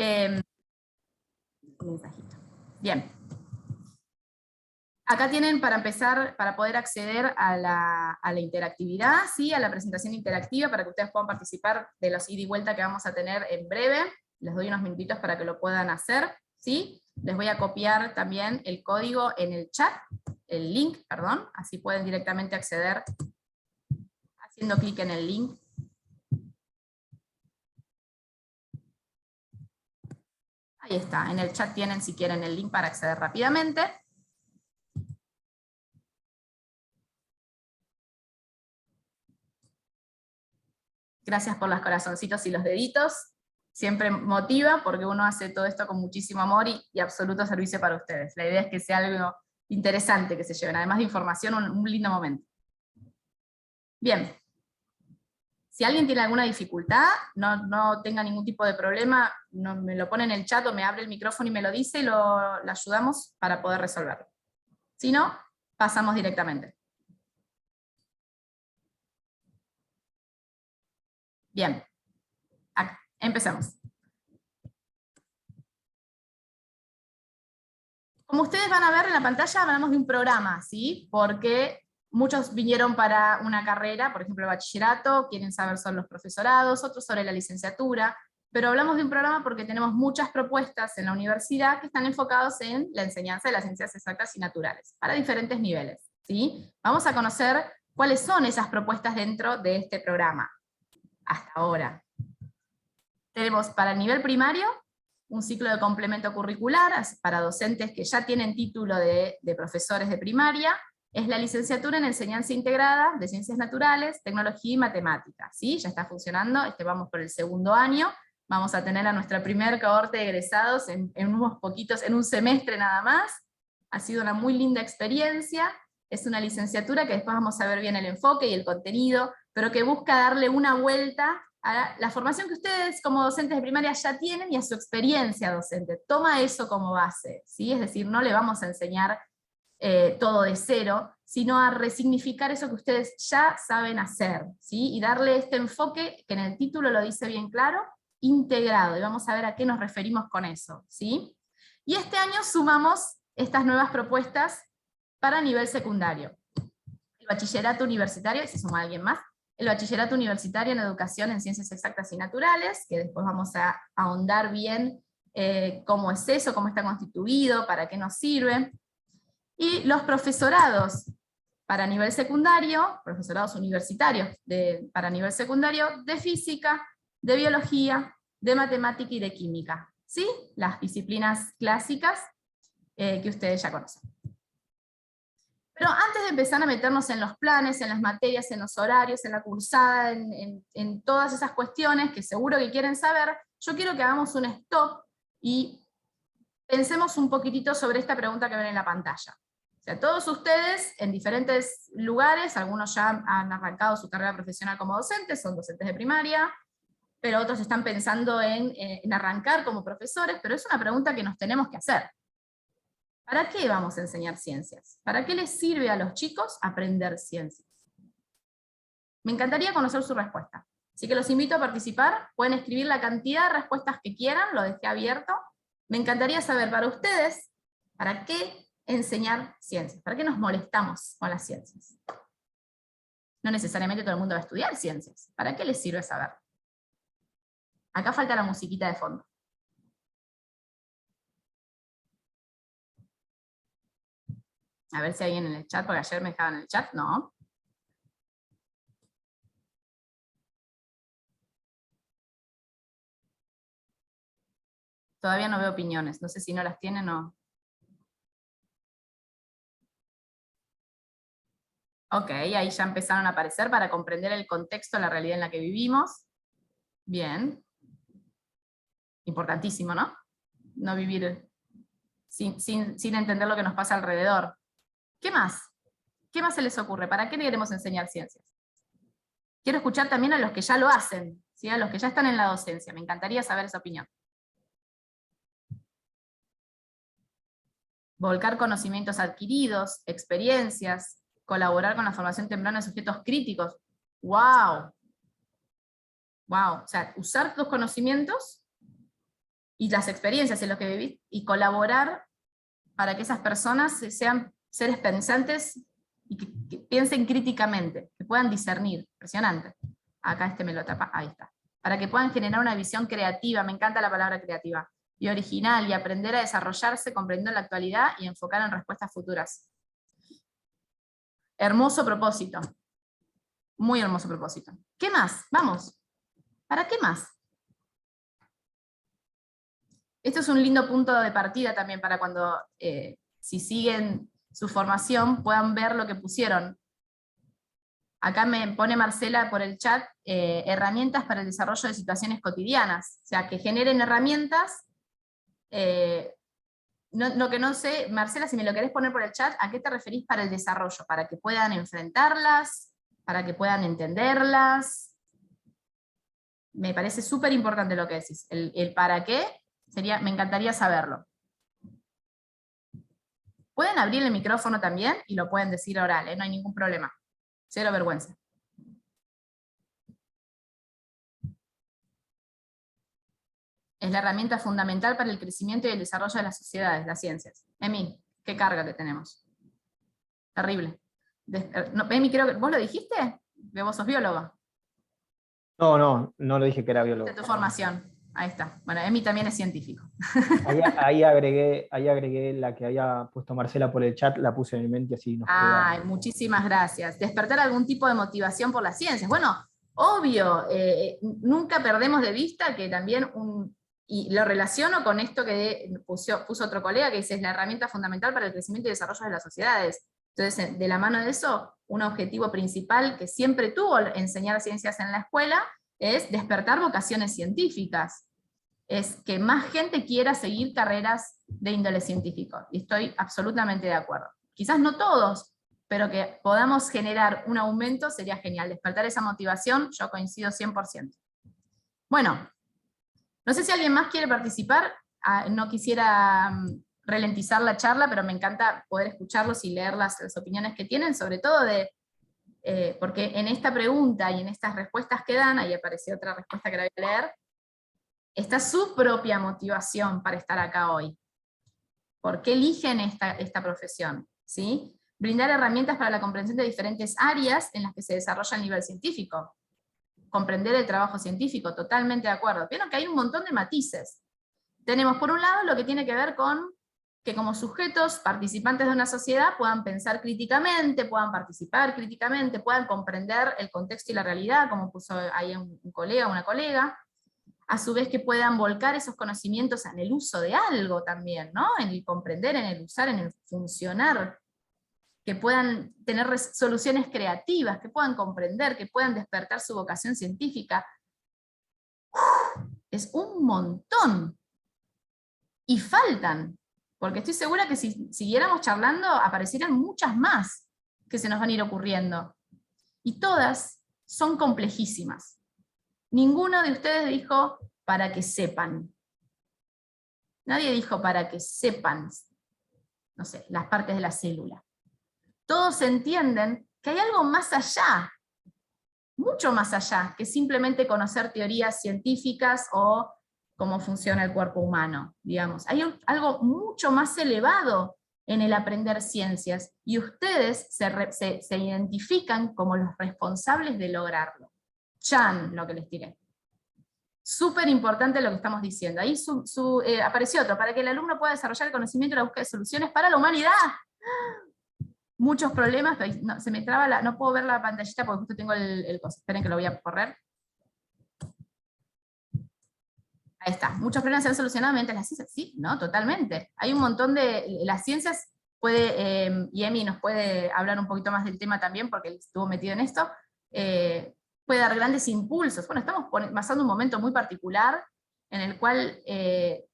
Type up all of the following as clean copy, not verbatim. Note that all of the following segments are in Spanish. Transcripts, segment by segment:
Un mensajito. Bien. Acá tienen para empezar, para poder acceder a la interactividad, ¿sí? A la presentación interactiva, para que ustedes puedan participar de los ida y vuelta que vamos a tener en breve. Les doy unos minutitos para que lo puedan hacer, ¿sí? Les voy a copiar también el código en el chat, el link, perdón, así pueden directamente acceder haciendo clic en el link. Ahí está, en el chat tienen, si quieren, el link para acceder rápidamente. Gracias por los corazoncitos y los deditos. Siempre motiva, porque uno hace todo esto con muchísimo amor y absoluto servicio para ustedes. La idea es que sea algo interesante que se lleven, además de información, un lindo momento. Bien. Si alguien tiene alguna dificultad, no tenga ningún tipo de problema, me lo pone en el chat o me abre el micrófono y me lo dice y lo ayudamos para poder resolverlo. Si no, pasamos directamente. Bien, empecemos. Como ustedes van a ver en la pantalla, hablamos de un programa, ¿sí? Porque muchos vinieron para una carrera, por ejemplo el bachillerato, quieren saber sobre los profesorados, otros sobre la licenciatura, pero hablamos de un programa porque tenemos muchas propuestas en la universidad que están enfocados en la enseñanza de las ciencias exactas y naturales, para diferentes niveles, ¿sí? Vamos a conocer cuáles son esas propuestas dentro de este programa, hasta ahora. Tenemos para el nivel primario, un ciclo de complemento curricular para docentes que ya tienen título de profesores de primaria, es la licenciatura en Enseñanza Integrada de Ciencias Naturales, Tecnología y Matemáticas, ¿sí? Ya está funcionando, vamos por el segundo año, vamos a tener a nuestra primer cohorte de egresados en unos poquitos, en un semestre nada más, ha sido una muy linda experiencia, es una licenciatura que después vamos a ver bien el enfoque y el contenido, pero que busca darle una vuelta a la formación que ustedes como docentes de primaria ya tienen y a su experiencia docente. Toma eso como base, ¿sí? Es decir, no le vamos a enseñar todo de cero, sino a resignificar eso que ustedes ya saben hacer, ¿sí? Y darle este enfoque, que en el título lo dice bien claro, integrado, y vamos a ver a qué nos referimos con eso, ¿sí? Y este año sumamos estas nuevas propuestas para nivel secundario. El bachillerato universitario, y se suma alguien más, el bachillerato universitario en educación en ciencias exactas y naturales, que después vamos a ahondar bien cómo es eso, cómo está constituido, para qué nos sirve. Y los profesorados para nivel secundario, profesorados universitarios para nivel secundario, de física, de biología, de matemática y de química. ¿Sí? Las disciplinas clásicas que ustedes ya conocen. Pero antes de empezar a meternos en los planes, en las materias, en los horarios, en la cursada, en todas esas cuestiones que seguro que quieren saber, yo quiero que hagamos un stop y pensemos un poquitito sobre esta pregunta que ven en la pantalla. O sea, todos ustedes en diferentes lugares, algunos ya han arrancado su carrera profesional como docentes, son docentes de primaria, pero otros están pensando en arrancar como profesores, pero es una pregunta que nos tenemos que hacer. ¿Para qué vamos a enseñar ciencias? ¿Para qué les sirve a los chicos aprender ciencias? Me encantaría conocer su respuesta. Así que los invito a participar, pueden escribir la cantidad de respuestas que quieran, lo dejé abierto. Me encantaría saber para ustedes, ¿para qué enseñar ciencias? ¿Para qué nos molestamos con las ciencias? No necesariamente todo el mundo va a estudiar ciencias. ¿Para qué les sirve saber? Acá falta la musiquita de fondo. A ver si hay alguien en el chat, porque ayer me dejaban en el chat, no. Todavía no veo opiniones, no sé si no las tienen o... Ok, ahí ya empezaron a aparecer para comprender el contexto, la realidad en la que vivimos. Bien. Importantísimo, ¿no? No vivir sin entender lo que nos pasa alrededor. ¿Qué más? ¿Qué más se les ocurre? ¿Para qué queremos enseñar ciencias? Quiero escuchar también a los que ya lo hacen, ¿sí? A los que ya están en la docencia. Me encantaría saber esa opinión. Volcar conocimientos adquiridos, experiencias, colaborar con la formación temprana de sujetos críticos. ¡Wow! ¡Wow! O sea, usar tus conocimientos y las experiencias en las que vivís, y colaborar para que esas personas sean seres pensantes y que piensen críticamente, que puedan discernir. Impresionante. Acá este me lo tapa, ahí está. Para que puedan generar una visión creativa, me encanta la palabra creativa, y original, y aprender a desarrollarse comprendiendo la actualidad y enfocar en respuestas futuras. Hermoso propósito. Muy hermoso propósito. ¿Qué más? Vamos. ¿Para qué más? Esto es un lindo punto de partida también para cuando, si siguen su formación, puedan ver lo que pusieron. Acá me pone Marcela por el chat, herramientas para el desarrollo de situaciones cotidianas. O sea, que generen herramientas. Lo que no sé, Marcela, si me lo querés poner por el chat, ¿a qué te referís para el desarrollo? ¿Para que puedan enfrentarlas? ¿Para que puedan entenderlas? Me parece súper importante lo que decís. El para qué, me encantaría saberlo. Pueden abrir el micrófono también y lo pueden decir oral, no hay ningún problema. Cero vergüenza. Es la herramienta fundamental para el crecimiento y el desarrollo de las sociedades, las ciencias. Emi, qué carga que tenemos. Terrible. Emi, creo que, ¿vos lo dijiste? Que vos sos biólogo. No lo dije que era biólogo. De tu formación. Ahí está. Bueno, Emi también es científico. Ahí agregué la que había puesto Marcela por el chat, la puse en el mente, así nos queda. Ay, muchísimas gracias. Despertar algún tipo de motivación por las ciencias. Bueno, obvio, nunca perdemos de vista que también y lo relaciono con esto que puso otro colega, que dice, es la herramienta fundamental para el crecimiento y desarrollo de las sociedades. Entonces, de la mano de eso, un objetivo principal que siempre tuvo enseñar ciencias en la escuela es despertar vocaciones científicas. Es que más gente quiera seguir carreras de índole científico. Y estoy absolutamente de acuerdo. Quizás no todos, pero que podamos generar un aumento sería genial. Despertar esa motivación, yo coincido 100%. Bueno, no sé si alguien más quiere participar. No quisiera ralentizar la charla, pero me encanta poder escucharlos y leer las opiniones que tienen, sobre todo porque en esta pregunta y en estas respuestas que dan, ahí apareció otra respuesta que la voy a leer, está su propia motivación para estar acá hoy. ¿Por qué eligen esta profesión? ¿Sí? Brindar herramientas para la comprensión de diferentes áreas en las que se desarrolla el nivel científico. Comprender el trabajo científico, totalmente de acuerdo. Vieron que hay un montón de matices. Tenemos por un lado lo que tiene que ver con que como sujetos participantes de una sociedad puedan pensar críticamente, puedan participar críticamente, puedan comprender el contexto y la realidad, como puso ahí un colega o una colega, a su vez que puedan volcar esos conocimientos en el uso de algo también, ¿no? En el comprender, en el usar, en el funcionar, que puedan tener soluciones creativas, que puedan comprender, que puedan despertar su vocación científica. Es un montón. Y faltan, porque estoy segura que si siguiéramos charlando, aparecieran muchas más que se nos van a ir ocurriendo. Y todas son complejísimas. Ninguno de ustedes dijo para que sepan. Nadie dijo para que sepan, no sé, las partes de la célula. Todos entienden que hay algo más allá, mucho más allá, que simplemente conocer teorías científicas o cómo funciona el cuerpo humano, digamos. Hay algo mucho más elevado en el aprender ciencias, y ustedes se identifican como los responsables de lograrlo. Chan, lo que les tiré. Súper importante lo que estamos diciendo. Ahí apareció otro, para que el alumno pueda desarrollar el conocimiento y la búsqueda de soluciones para la humanidad. Muchos problemas, no, se me traba no puedo ver la pantallita porque justo tengo el coso. Esperen que lo voy a correr. Ahí está. Muchos problemas se han solucionado mediante las ciencias. Sí, no, totalmente. Hay un montón las ciencias y Emi nos puede hablar un poquito más del tema también, porque él estuvo metido en esto, puede dar grandes impulsos. Bueno, estamos pasando un momento muy particular en el cual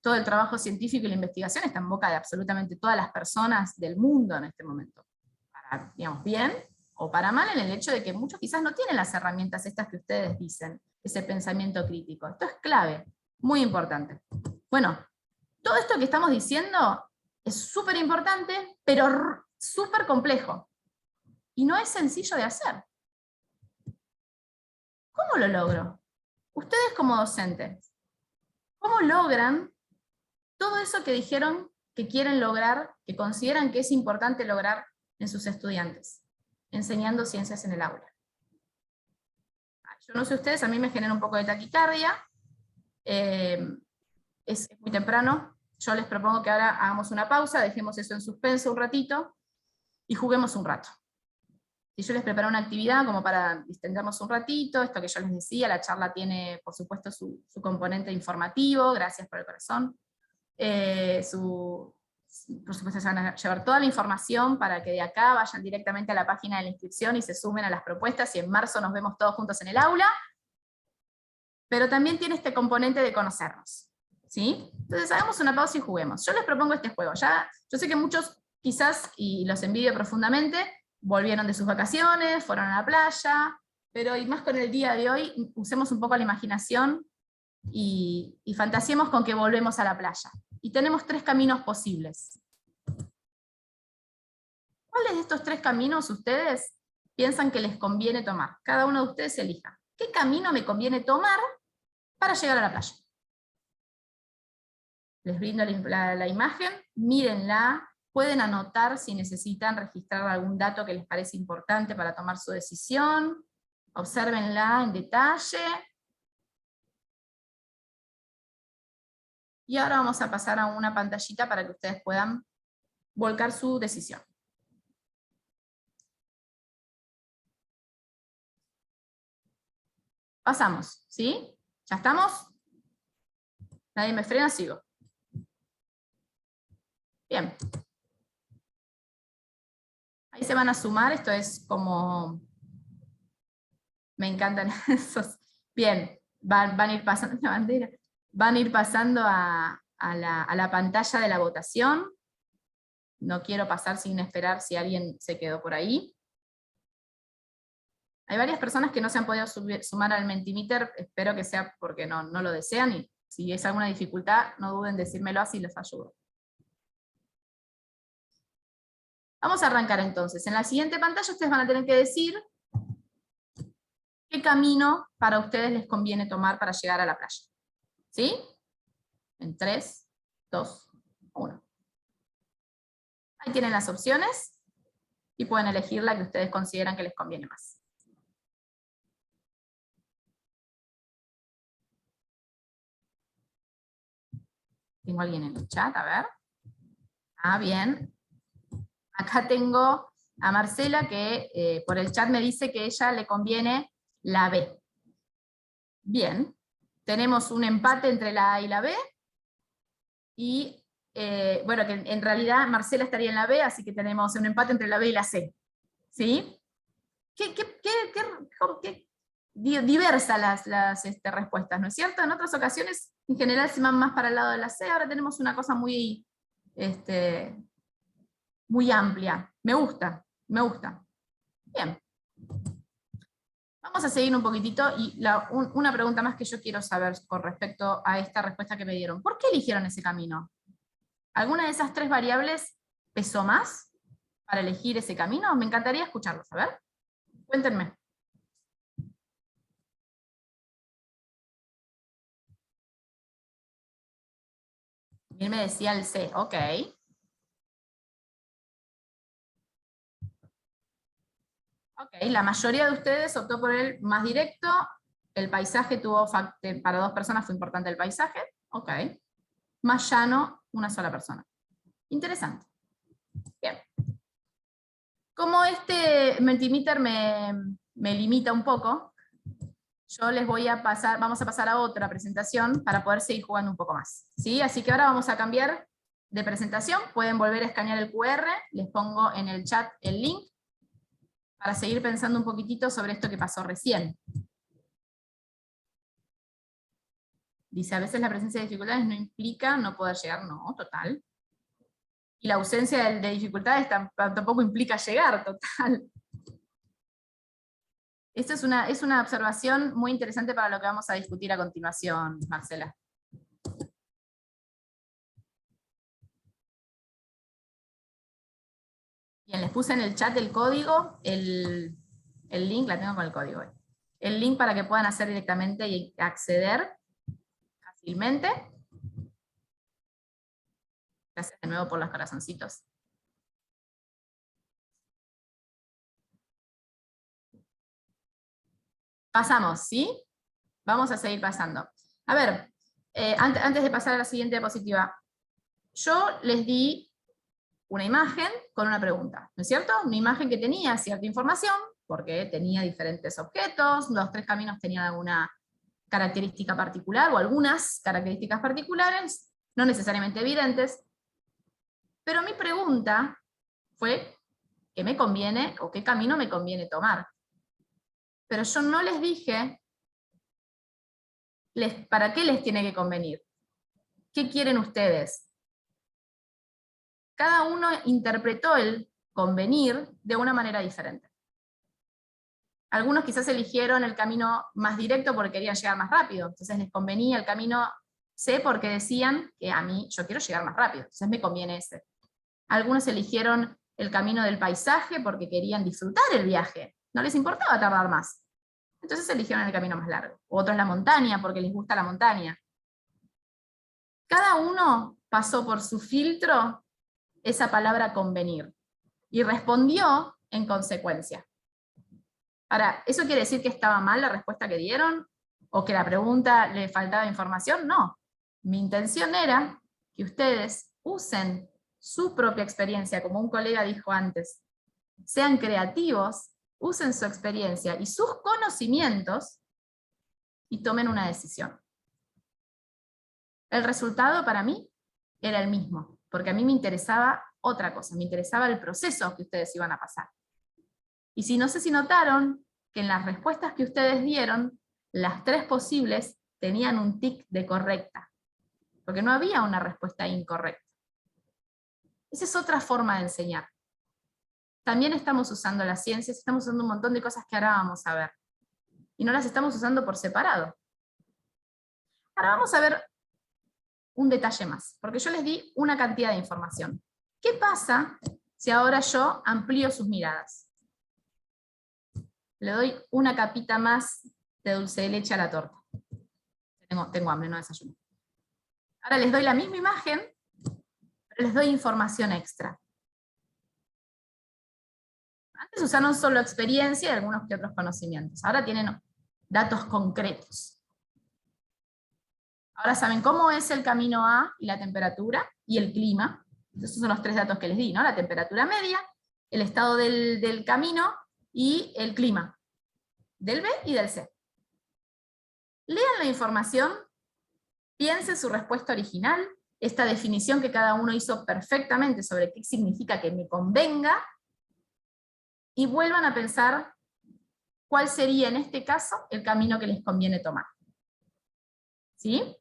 todo el trabajo científico y la investigación está en boca de absolutamente todas las personas del mundo en este momento. Para, digamos, bien o para mal, en el hecho de que muchos quizás no tienen las herramientas estas que ustedes dicen, ese pensamiento crítico. Esto es clave, muy importante. Bueno, todo esto que estamos diciendo es súper importante, pero súper complejo. Y no es sencillo de hacer. ¿Cómo lo logro? Ustedes como docentes, ¿cómo logran todo eso que dijeron que quieren lograr, que consideran que es importante lograr en sus estudiantes, enseñando ciencias en el aula. Yo no sé ustedes, a mí me genera un poco de taquicardia, es muy temprano, yo les propongo que ahora hagamos una pausa, dejemos eso en suspenso un ratito, y juguemos un rato. Si yo les preparo una actividad como para distendernos un ratito, esto que yo les decía, la charla tiene, por supuesto, su componente informativo, gracias por el corazón, por supuesto se van a llevar toda la información para que de acá vayan directamente a la página de la inscripción y se sumen a las propuestas, y en marzo nos vemos todos juntos en el aula, pero también tiene este componente de conocernos, ¿sí? Entonces hagamos una pausa y juguemos. Yo les propongo este juego, yo sé que muchos quizás, y los envidio profundamente, volvieron de sus vacaciones, fueron a la playa, pero y más con el día de hoy, usemos un poco la imaginación y fantasiemos con que volvemos a la playa. Y tenemos 3 caminos posibles. ¿Cuáles de estos 3 caminos ustedes piensan que les conviene tomar? Cada uno de ustedes elija. ¿Qué camino me conviene tomar para llegar a la playa? Les brindo la imagen, mírenla, pueden anotar si necesitan registrar algún dato que les parece importante para tomar su decisión, obsérvenla en detalle. Y ahora vamos a pasar a una pantallita para que ustedes puedan volcar su decisión. Pasamos, ¿sí? ¿Ya estamos? ¿Nadie me frena? Sigo. Bien. Ahí se van a sumar, esto es como... Me encantan esos. Bien, van a ir pasando la bandera. Van a ir pasando a la pantalla de la votación. No quiero pasar sin esperar si alguien se quedó por ahí. Hay varias personas que no se han podido sumar al Mentimeter, espero que sea porque no lo desean, y si es alguna dificultad, no duden en decírmelo, así les ayudo. Vamos a arrancar entonces. En la siguiente pantalla ustedes van a tener que decir qué camino para ustedes les conviene tomar para llegar a la playa. ¿Sí? En 3, 2, 1. Ahí tienen las opciones, y pueden elegir la que ustedes consideran que les conviene más. ¿Tengo alguien en el chat? A ver. Ah, bien. Acá tengo a Marcela que por el chat me dice que a ella le conviene la B. Bien. Tenemos un empate entre la A y la B. Y bueno, que en realidad Marcela estaría en la B, así que tenemos un empate entre la B y la C. ¿Sí? Qué diversas las respuestas, ¿no es cierto? En otras ocasiones, en general, se van más para el lado de la C, ahora tenemos una cosa muy, muy amplia. Me gusta, me gusta. Bien. Vamos a seguir un poquitito, y una pregunta más que yo quiero saber con respecto a esta respuesta que me dieron. ¿Por qué eligieron ese camino? ¿Alguna de esas 3 variables pesó más para elegir ese camino? Me encantaría escucharlos, a ver. Cuéntenme. Bien, me decía el C, ok. Ok, la mayoría de ustedes optó por el más directo, el paisaje tuvo, para 2 personas fue importante el paisaje, ok. Más llano, una sola persona. Interesante. Bien. Como este Mentimeter me limita un poco, yo les voy a pasar, vamos a pasar a otra presentación para poder seguir jugando un poco más. ¿Sí? Así que ahora vamos a cambiar de presentación, pueden volver a escanear el QR, les pongo en el chat el link, para seguir pensando un poquitito sobre esto que pasó recién. Dice, a veces la presencia de dificultades no implica no poder llegar, no, total. Y la ausencia de dificultades tampoco implica llegar, total. Esta es una observación muy interesante para lo que vamos a discutir a continuación, Marcela. Bien, les puse en el chat el código, el link, la tengo con el código. El link para que puedan hacer directamente y acceder fácilmente. Gracias de nuevo por los corazoncitos. Pasamos, ¿sí? Vamos a seguir pasando. A ver, antes de pasar a la siguiente diapositiva, yo les di una imagen con una pregunta, ¿no es cierto? Una imagen que tenía cierta información, porque tenía diferentes objetos, los 3 caminos tenían alguna característica particular, o algunas características particulares, no necesariamente evidentes, pero mi pregunta fue, ¿qué me conviene, o qué camino me conviene tomar? Pero yo no les dije, ¿para qué les tiene que convenir? ¿Qué quieren ustedes? Cada uno interpretó el convenir de una manera diferente. Algunos quizás eligieron el camino más directo porque querían llegar más rápido, entonces les convenía el camino C porque decían que yo quiero llegar más rápido, entonces me conviene ese. Algunos eligieron el camino del paisaje porque querían disfrutar el viaje, no les importaba tardar más. Entonces eligieron el camino más largo. Otros la montaña porque les gusta la montaña. Cada uno pasó por su filtro esa palabra convenir y respondió en consecuencia. Ahora, ¿eso quiere decir que estaba mal la respuesta que dieron? ¿O que la pregunta le faltaba información? No. Mi intención era que ustedes usen su propia experiencia, como un colega dijo antes. Sean creativos, usen su experiencia y sus conocimientos y tomen una decisión. El resultado para mí era el mismo, porque a mí me interesaba otra cosa, me interesaba el proceso que ustedes iban a pasar. Y si no sé si notaron que en las respuestas que ustedes dieron, las 3 posibles tenían un tic de correcta, porque no había una respuesta incorrecta. Esa es otra forma de enseñar. También estamos usando las ciencias, estamos usando un montón de cosas que ahora vamos a ver. Y no las estamos usando por separado. Ahora vamos a ver un detalle más, porque yo les di una cantidad de información. ¿Qué pasa si ahora yo amplío sus miradas? Le doy una capita más de dulce de leche a la torta. Tengo hambre, no desayuno. Ahora les doy la misma imagen, pero les doy información extra. Antes usaron solo experiencia y algunos que otros conocimientos. Ahora tienen datos concretos. Ahora saben cómo es el camino A y la temperatura y el clima. Esos son los 3 datos que les di, ¿no? La temperatura media, el estado del camino y el clima. Del B y del C. Lean la información, piensen su respuesta original, esta definición que cada uno hizo perfectamente sobre qué significa que me convenga, y vuelvan a pensar cuál sería en este caso el camino que les conviene tomar. ¿Sí?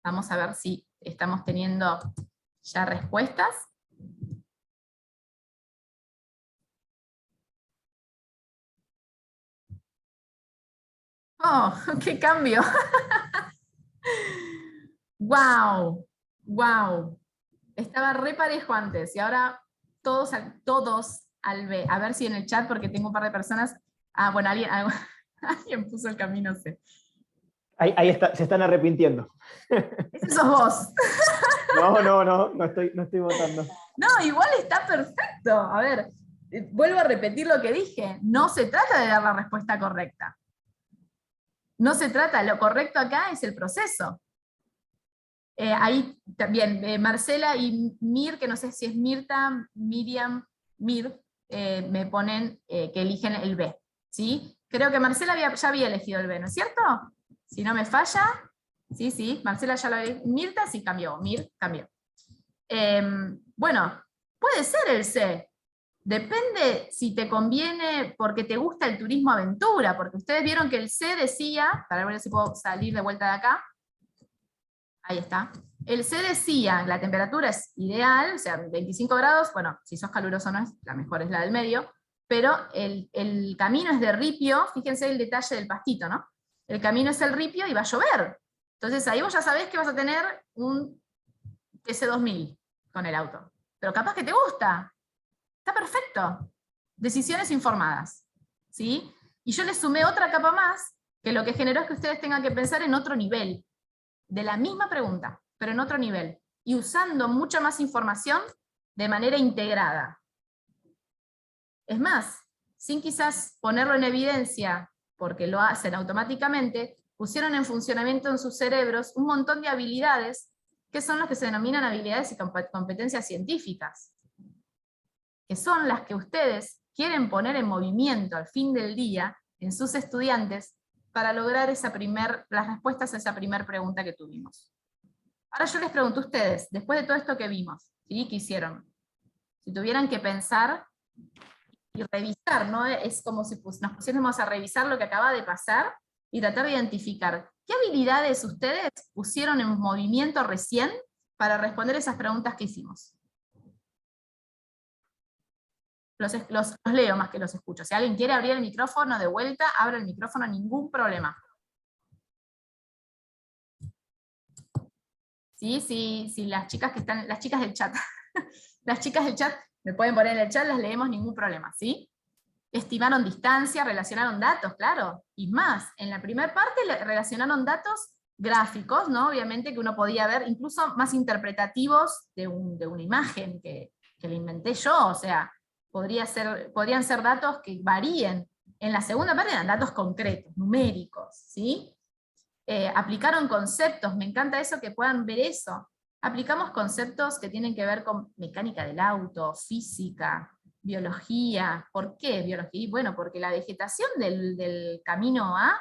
Vamos a ver si estamos teniendo ya respuestas. ¡Oh, qué cambio! ¡Wow! ¡Wow! Estaba re parejo antes, y ahora todos al B. A ver si en el chat, porque tengo un par de personas... Ah, bueno, alguien puso el camino C. Ahí está, se están arrepintiendo. Ese sos vos. No estoy votando. No, igual está perfecto. A ver, vuelvo a repetir lo que dije. No se trata de dar la respuesta correcta. No se trata, lo correcto acá es el proceso. Ahí también, Marcela y Mir, que no sé si es Mirta, Miriam, Mir, me ponen que eligen el B. ¿Sí? Creo que Marcela ya había elegido el B, ¿no es cierto? Si no me falla, sí, Marcela ya lo había elegido. Mirta sí cambió, Mir cambió. Bueno, puede ser el C. Depende si te conviene porque te gusta el turismo aventura, porque ustedes vieron que el C decía, para ver si puedo salir de vuelta de acá, ahí está, el C decía, la temperatura es ideal, o sea, 25 grados, bueno, si sos caluroso no es, la mejor es la del medio, pero el camino es de ripio, fíjense el detalle del pastito, ¿no? El camino es el ripio y va a llover. Entonces ahí vos ya sabés que vas a tener un TC2000 con el auto. Pero capaz que te gusta. Está perfecto. decisiones informadas, ¿sí? Y yo les sumé otra capa más, que lo que generó es que ustedes tengan que pensar en otro nivel, de la misma pregunta, pero en otro nivel, y usando mucha más información de manera integrada. Es más, sin quizás ponerlo en evidencia, porque lo hacen automáticamente, pusieron en funcionamiento en sus cerebros un montón de habilidades, que son las que se denominan habilidades y competencias científicas, que son las que ustedes quieren poner en movimiento al fin del día en sus estudiantes para lograr las respuestas a esa primera pregunta que tuvimos. Ahora yo les pregunto a ustedes, después de todo esto que vimos, ¿sí? ¿Qué hicieron? Si tuvieran que pensar y revisar, ¿no? Es como si nos pusiésemos a revisar lo que acaba de pasar y tratar de identificar qué habilidades ustedes pusieron en movimiento recién para responder esas preguntas que hicimos. Los leo más que los escucho. Si alguien quiere abrir el micrófono de vuelta, abra el micrófono, ningún problema. Sí, las chicas que están, las chicas del chat, las chicas del chat me pueden poner en el chat, las leemos, ningún problema, ¿sí? Estimaron distancia, relacionaron datos, claro, y más, en la primera parte relacionaron datos gráficos, ¿no? Obviamente que uno podía ver, incluso más interpretativos de una imagen que le inventé yo, o sea, podrían ser datos que varíen. En la segunda parte eran datos concretos, numéricos, ¿sí? Aplicaron conceptos, me encanta eso, que puedan ver eso. Aplicamos conceptos que tienen que ver con mecánica del auto, física, biología. ¿Por qué biología? Bueno, porque la vegetación del camino A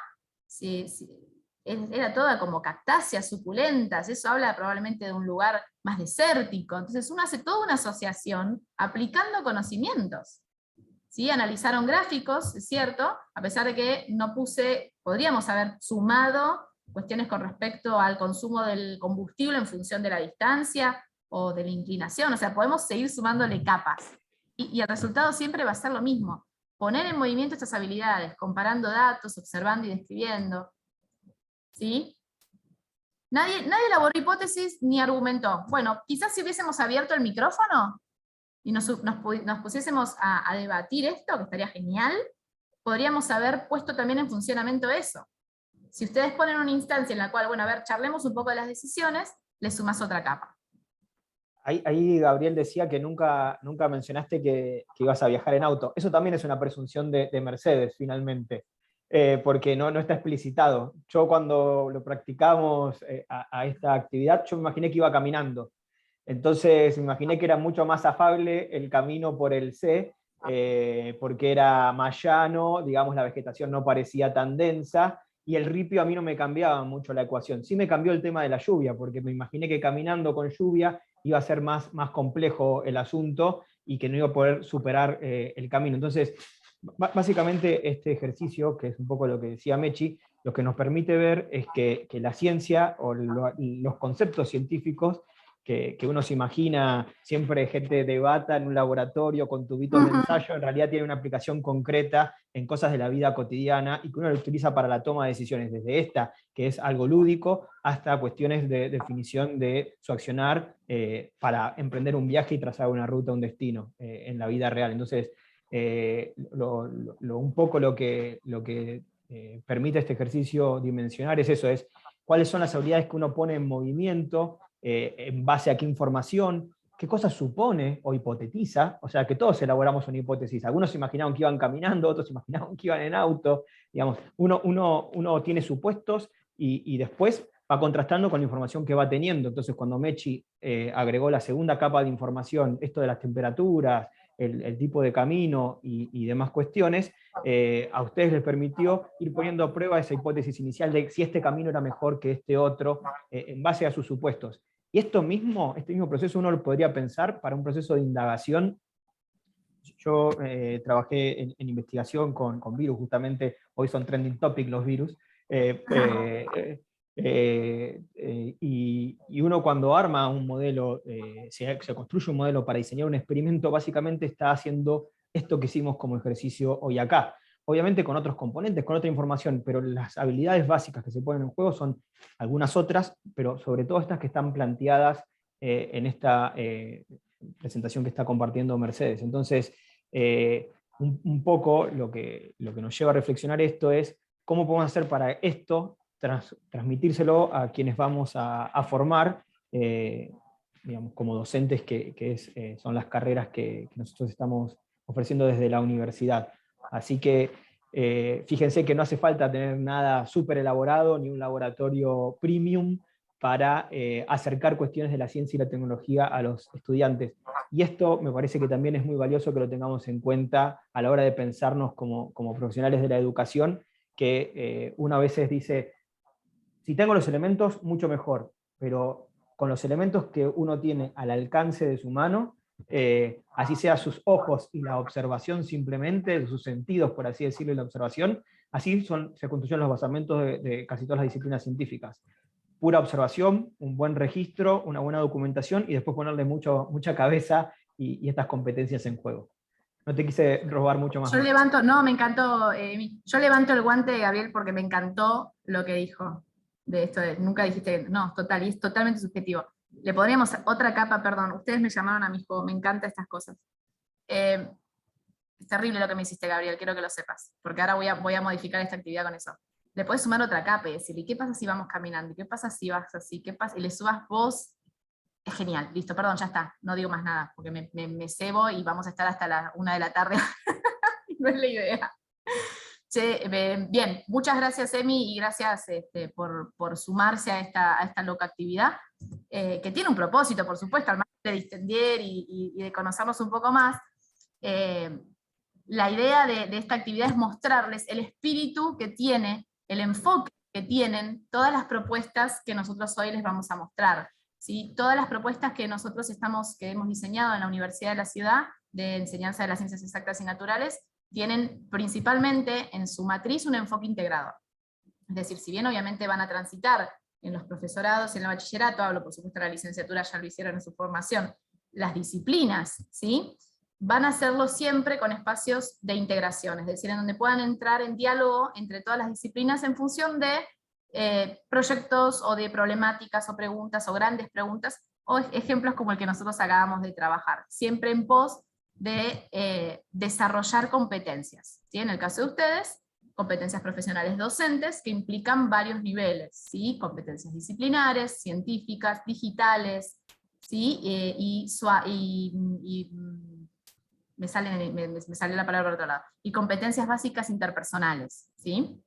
era toda como cactáceas, suculentas, eso habla probablemente de un lugar más desértico. Entonces uno hace toda una asociación aplicando conocimientos. ¿Sí? Analizaron gráficos, es cierto, a pesar de que no podríamos haber sumado cuestiones con respecto al consumo del combustible en función de la distancia o de la inclinación, o sea, podemos seguir sumándole capas. Y el resultado siempre va a ser lo mismo, poner en movimiento estas habilidades, comparando datos, observando y describiendo. ¿Sí? Nadie elaboró hipótesis ni argumentó. Bueno, quizás si hubiésemos abierto el micrófono y nos pusiésemos a debatir esto, que estaría genial, podríamos haber puesto también en funcionamiento eso. Si ustedes ponen una instancia en la cual, bueno, a ver, charlemos un poco de las decisiones, le sumas otra capa. Ahí Gabriel decía que nunca mencionaste que ibas a viajar en auto. Eso también es una presunción de Mercedes, finalmente, porque no está explicitado. Yo cuando lo practicamos a esta actividad, yo me imaginé que iba caminando. Entonces me imaginé que era mucho más afable el camino por el C, porque era más llano, digamos, la vegetación no parecía tan densa, y el ripio a mí no me cambiaba mucho la ecuación. Sí me cambió el tema de la lluvia, porque me imaginé que caminando con lluvia iba a ser más complejo el asunto y que no iba a poder superar el camino. Entonces, básicamente este ejercicio, que es un poco lo que decía Mechi, lo que nos permite ver es que la ciencia o los conceptos científicos que uno se imagina siempre gente de bata en un laboratorio con tubitos de ensayo, en realidad tiene una aplicación concreta en cosas de la vida cotidiana y que uno lo utiliza para la toma de decisiones, desde esta, que es algo lúdico, hasta cuestiones de definición de su accionar para emprender un viaje y trazar una ruta, un destino en la vida real. Entonces, un poco lo que permite este ejercicio dimensionar es eso, es cuáles son las habilidades que uno pone en movimiento, en base a qué información, qué cosas supone o hipotetiza, o sea que todos elaboramos una hipótesis, algunos se imaginaban que iban caminando, otros se imaginaban que iban en auto, digamos, uno tiene supuestos y después va contrastando con la información que va teniendo. Entonces cuando Mechi agregó la segunda capa de información, esto de las temperaturas, el tipo de camino y demás cuestiones, a ustedes les permitió ir poniendo a prueba esa hipótesis inicial de si este camino era mejor que este otro, en base a sus supuestos. Y este mismo proceso uno lo podría pensar para un proceso de indagación. Yo trabajé en investigación con virus, justamente hoy son trending topic los virus, y uno cuando arma un modelo, se construye un modelo para diseñar un experimento, básicamente está haciendo esto que hicimos como ejercicio hoy acá. Obviamente con otros componentes, con otra información, pero las habilidades básicas que se ponen en juego son algunas otras, pero sobre todo estas que están planteadas en esta presentación que está compartiendo Mercedes. Entonces, un poco lo que nos lleva a reflexionar esto es cómo podemos hacer para esto, transmitírselo a quienes vamos a formar, digamos, como docentes, son las carreras que nosotros estamos ofreciendo desde la universidad. Así que fíjense que no hace falta tener nada súper elaborado, ni un laboratorio premium para acercar cuestiones de la ciencia y la tecnología a los estudiantes. Y esto me parece que también es muy valioso que lo tengamos en cuenta a la hora de pensarnos como profesionales de la educación, que uno a veces dice, si tengo los elementos, mucho mejor, pero con los elementos que uno tiene al alcance de su mano, así sea sus ojos y la observación simplemente, sus sentidos, por así decirlo, y la observación, así se construyen los basamentos de casi todas las disciplinas científicas. Pura observación, un buen registro, una buena documentación, y después ponerle mucha cabeza y estas competencias en juego. No te quise robar mucho más. Yo levanto, no, me encantó, yo levanto el guante, Gabriel, porque me encantó lo que dijo de esto, nunca dijiste, no, total, y es totalmente subjetivo. Le podríamos, otra capa, perdón, ustedes me llamaron a mi juego, me encantan estas cosas. Es terrible lo que me hiciste, Gabriel, quiero que lo sepas, porque ahora voy a modificar esta actividad con eso. Le puedes sumar otra capa y decirle, ¿qué pasa si vamos caminando? ¿Qué pasa si vas así? ¿Qué pasa? Y le subas vos. Es genial, listo, perdón, ya está, no digo más nada, porque me cebo y vamos a estar hasta la 1 de la tarde. No es la idea. Che, bien, muchas gracias, Emi, y gracias por sumarse a esta loca actividad, que tiene un propósito, por supuesto, al margen de distender y de conocernos un poco más. La idea de esta actividad es mostrarles el espíritu que tiene, el enfoque que tienen todas las propuestas que nosotros hoy les vamos a mostrar. ¿Sí? Todas las propuestas que nosotros que hemos diseñado en la Universidad de la Ciudad, de enseñanza de las ciencias exactas y naturales, tienen principalmente en su matriz un enfoque integrador. Es decir, si bien obviamente van a transitar en los profesorados, en el bachillerato, hablo por supuesto de la licenciatura, ya lo hicieron en su formación, las disciplinas, ¿sí? Van a hacerlo siempre con espacios de integración, es decir, en donde puedan entrar en diálogo entre todas las disciplinas en función de proyectos o de problemáticas o preguntas o grandes preguntas, o ejemplos como el que nosotros acabamos de trabajar, siempre en pos de desarrollar competencias. ¿Sí? En el caso de ustedes, competencias profesionales docentes que implican varios niveles, ¿sí? Competencias disciplinares, científicas, digitales, ¿sí? Me sale la palabra por otro lado, y competencias básicas interpersonales, ¿sí?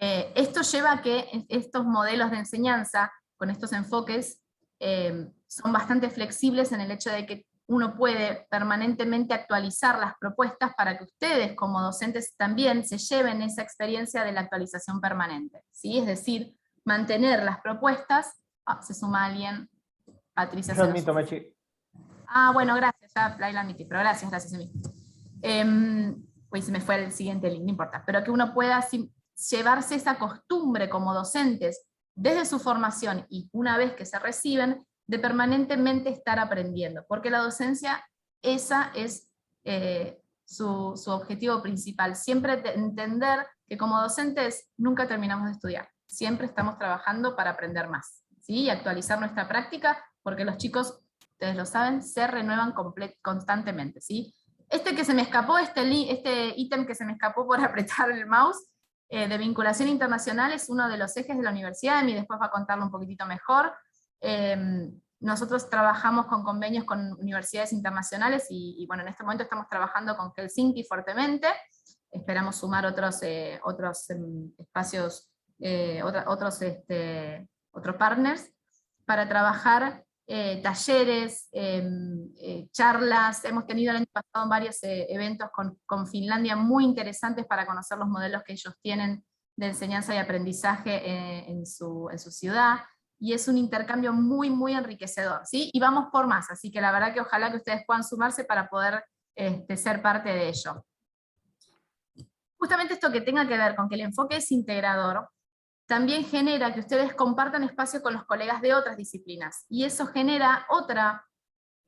Esto lleva a que estos modelos de enseñanza, con estos enfoques, son bastante flexibles en el hecho de que uno puede permanentemente actualizar las propuestas para que ustedes como docentes también se lleven esa experiencia de la actualización permanente, ¿sí? Es decir, mantener las propuestas. Se suma alguien, Patricia. Yo admito, Mechi. Bueno, gracias, ya la admití, pero gracias, Emi. Pues se me fue el siguiente link, no importa, pero que uno pueda llevarse esa costumbre como docentes desde su formación y una vez que se reciben, de permanentemente estar aprendiendo, porque la docencia, esa es su objetivo principal, siempre entender que como docentes nunca terminamos de estudiar, siempre estamos trabajando para aprender más, ¿sí? Y actualizar nuestra práctica, porque los chicos, ustedes lo saben, se renuevan constantemente, ¿sí? Que se me escapó, este ítem que se me escapó por apretar el mouse, de vinculación internacional, es uno de los ejes de la universidad, y después va a contarlo un poquitito mejor. Nosotros trabajamos con convenios con universidades internacionales, y bueno, en este momento estamos trabajando con Helsinki fuertemente, esperamos sumar otros espacios, otros partners, para trabajar talleres, charlas. Hemos tenido el año pasado varios eventos con Finlandia muy interesantes para conocer los modelos que ellos tienen de enseñanza y aprendizaje en su ciudad, y es un intercambio muy, muy enriquecedor, ¿sí? Y vamos por más, así que la verdad que ojalá que ustedes puedan sumarse para poder ser parte de ello. Justamente esto que tenga que ver con que el enfoque es integrador, también genera que ustedes compartan espacio con los colegas de otras disciplinas, y eso genera otra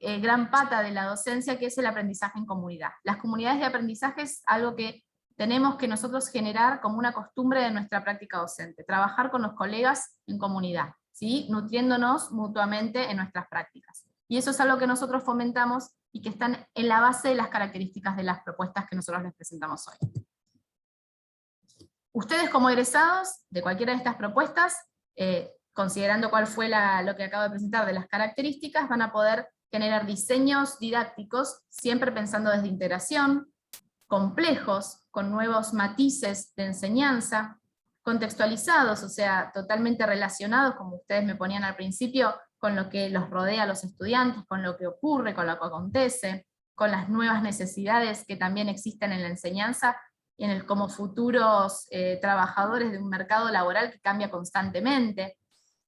gran pata de la docencia, que es el aprendizaje en comunidad. Las comunidades de aprendizaje es algo que tenemos que nosotros generar como una costumbre de nuestra práctica docente, trabajar con los colegas en comunidad, ¿sí? Nutriéndonos mutuamente en nuestras prácticas. Y eso es algo que nosotros fomentamos y que están en la base de las características de las propuestas que nosotros les presentamos hoy. Ustedes como egresados de cualquiera de estas propuestas, considerando cuál fue lo que acabo de presentar de las características, van a poder generar diseños didácticos, siempre pensando desde integración, complejos, con nuevos matices de enseñanza, contextualizados, o sea, totalmente relacionados, como ustedes me ponían al principio, con lo que los rodea a los estudiantes, con lo que ocurre, con lo que acontece, con las nuevas necesidades que también existen en la enseñanza, como futuros trabajadores de un mercado laboral que cambia constantemente,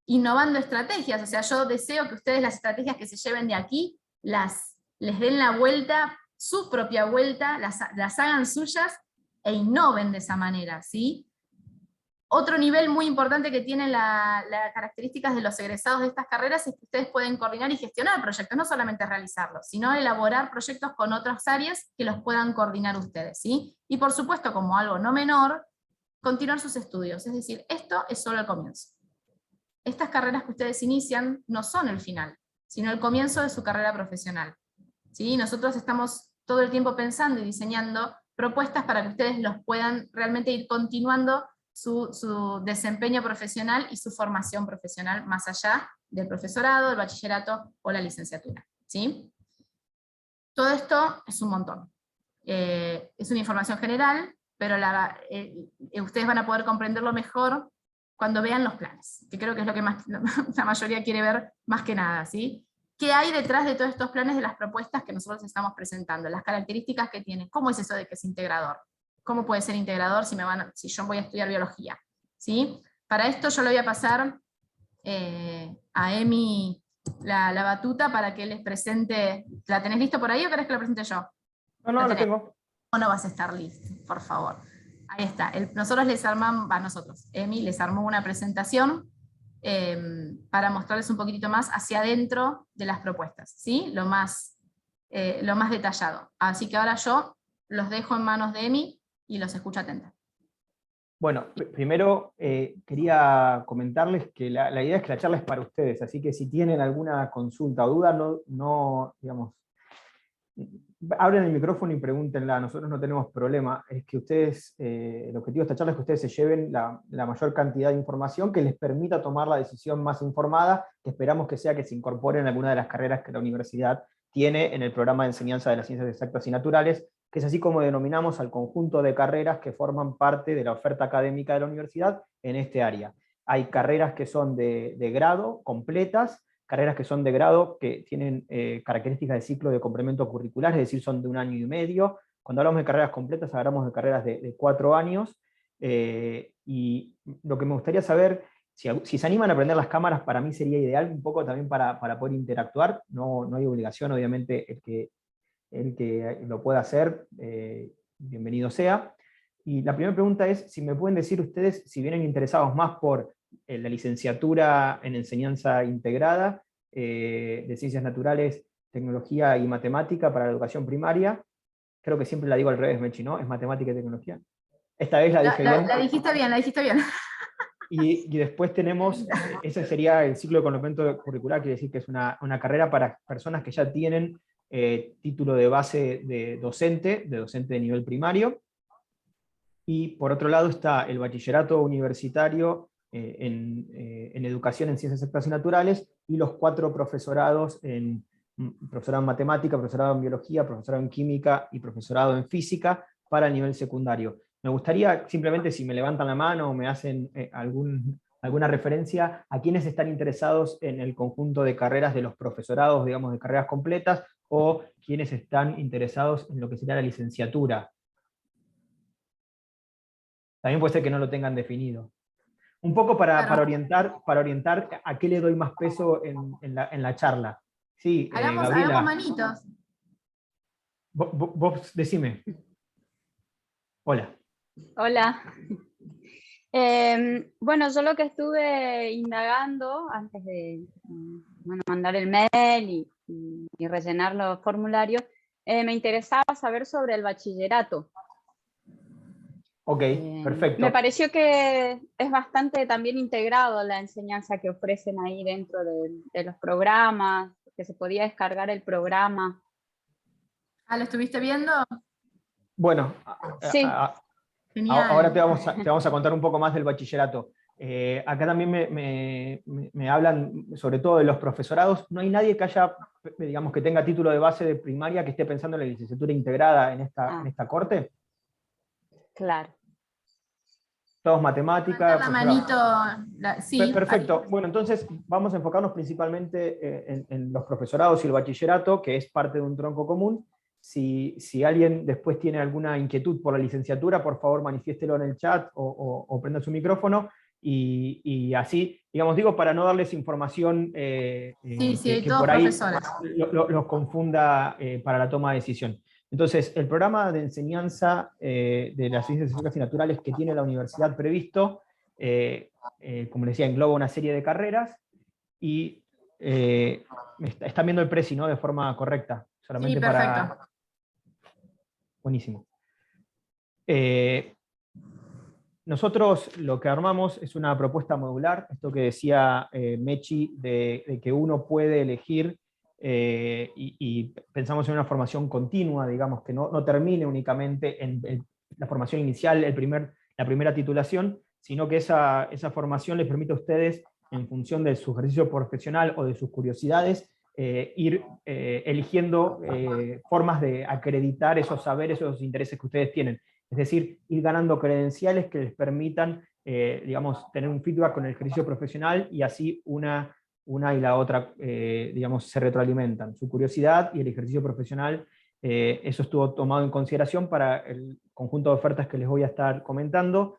innovando estrategias, o sea, yo deseo que ustedes las estrategias que se lleven de aquí, les den la vuelta, su propia vuelta, las hagan suyas, e innoven de esa manera, ¿sí? Otro nivel muy importante que tienen las características de los egresados de estas carreras es que ustedes pueden coordinar y gestionar proyectos, no solamente realizarlos, sino elaborar proyectos con otras áreas que los puedan coordinar ustedes, ¿sí? Y por supuesto, como algo no menor, continuar sus estudios, es decir, esto es solo el comienzo. Estas carreras que ustedes inician no son el final, sino el comienzo de su carrera profesional, ¿sí? Nosotros estamos todo el tiempo pensando y diseñando propuestas para que ustedes los puedan realmente ir continuando su desempeño profesional y su formación profesional más allá del profesorado, del bachillerato o la licenciatura, ¿sí? Todo esto es un montón. Es una información general, pero ustedes van a poder comprenderlo mejor cuando vean los planes, que creo que es lo que la mayoría quiere ver más que nada, ¿sí? ¿Qué hay detrás de todos estos planes de las propuestas que nosotros estamos presentando? Las características que tienen. ¿Cómo es eso de que es integrador? ¿Cómo puede ser integrador si yo voy a estudiar biología? ¿Sí? Para esto yo le voy a pasar a Emi la batuta para que les presente. ¿La tenés listo por ahí o querés que la presente yo? No, lo tengo. ¿O no vas a estar listo? Por favor. Ahí está. Nosotros les armamos, Emi les armó una presentación para mostrarles un poquitito más hacia adentro de las propuestas, ¿sí? Lo más detallado. Así que ahora yo los dejo en manos de Emi y los escucho atenta. Bueno, primero quería comentarles que la idea es que la charla es para ustedes, así que si tienen alguna consulta o duda, digamos, abren el micrófono y pregúntenla, nosotros no tenemos problema, es que ustedes, el objetivo de esta charla es que ustedes se lleven la mayor cantidad de información que les permita tomar la decisión más informada, que esperamos que sea que se incorporen en alguna de las carreras que la universidad tiene en el programa de enseñanza de las ciencias exactas y naturales, que es así como denominamos al conjunto de carreras que forman parte de la oferta académica de la universidad en este área. Hay carreras que son de grado, completas, carreras que son de grado, que tienen características de ciclo de complemento curricular, es decir, son de 1 año y medio. Cuando hablamos de carreras completas, hablamos de carreras de 4 años, y lo que me gustaría saber, si se animan a aprender las cámaras, para mí sería ideal, un poco también para poder interactuar, no hay obligación, obviamente, el que lo pueda hacer, bienvenido sea. Y la primera pregunta es, si me pueden decir ustedes si vienen interesados más por la licenciatura en enseñanza integrada de ciencias naturales, tecnología y matemática para la educación primaria. Creo que siempre la digo al revés, Mechi, ¿no? Es matemática y tecnología. Esta vez la dije bien. La dijiste bien, la dijiste bien. Y después tenemos, ese sería el ciclo de complemento curricular, quiere decir que es una carrera para personas que ya tienen título de base de docente de nivel primario. Y por otro lado está el bachillerato universitario en educación en ciencias exactas y naturales, y los 4 profesorados en profesorado en matemática, profesorado en biología, profesorado en química y profesorado en física para el nivel secundario. Me gustaría simplemente, si me levantan la mano o me hacen alguna referencia a quienes están interesados en el conjunto de carreras de los profesorados, digamos, de carreras completas, o quienes están interesados en lo que sería la licenciatura. También puede ser que no lo tengan definido. Un poco para orientar a qué le doy más peso en la charla. Sí, Hagamos Gabriela. manitos. Vos decime. Hola. Hola. Bueno, yo lo que estuve indagando antes de mandar el mail y rellenar los formularios, me interesaba saber sobre el bachillerato. Ok, perfecto. Me pareció que es bastante también integrado la enseñanza que ofrecen ahí dentro de los programas, que se podía descargar el programa. ¿Lo estuviste viendo? Bueno, Sí. Genial. ahora te vamos a contar un poco más del bachillerato. Acá también me hablan sobre todo de los profesorados. No hay nadie que haya, digamos, que tenga título de base de primaria que esté pensando en la licenciatura integrada en esta corte. Claro. Todos matemática, Levantar la manito, sí. Perfecto. Bueno, entonces vamos a enfocarnos principalmente en los profesorados y el bachillerato, que es parte de un tronco común. Si alguien después tiene alguna inquietud por la licenciatura, por favor manifiéstelo en el chat o prenda su micrófono. Y así, digamos, digo, para no darles información Sí, hay que todos por ahí profesores. los confunda para la toma de decisión. Entonces, el programa de enseñanza de las ciencias exactas y naturales que tiene la universidad previsto, como les decía, engloba una serie de carreras y están viendo el preci, ¿no? De forma correcta, solamente Sí, perfecto. Buenísimo. Nosotros lo que armamos es una propuesta modular, esto que decía Mechi, de que uno puede elegir y pensamos en una formación continua, digamos, que no termine únicamente en la formación inicial, la primera titulación, sino que esa formación les permite a ustedes, en función de su ejercicio profesional o de sus curiosidades, ir eligiendo formas de acreditar esos saberes, esos intereses que ustedes tienen. Es decir, ir ganando credenciales que les permitan, digamos, tener un feedback con el ejercicio profesional y así una y la otra, digamos, se retroalimentan. Su curiosidad y el ejercicio profesional, eso estuvo tomado en consideración para el conjunto de ofertas que les voy a estar comentando.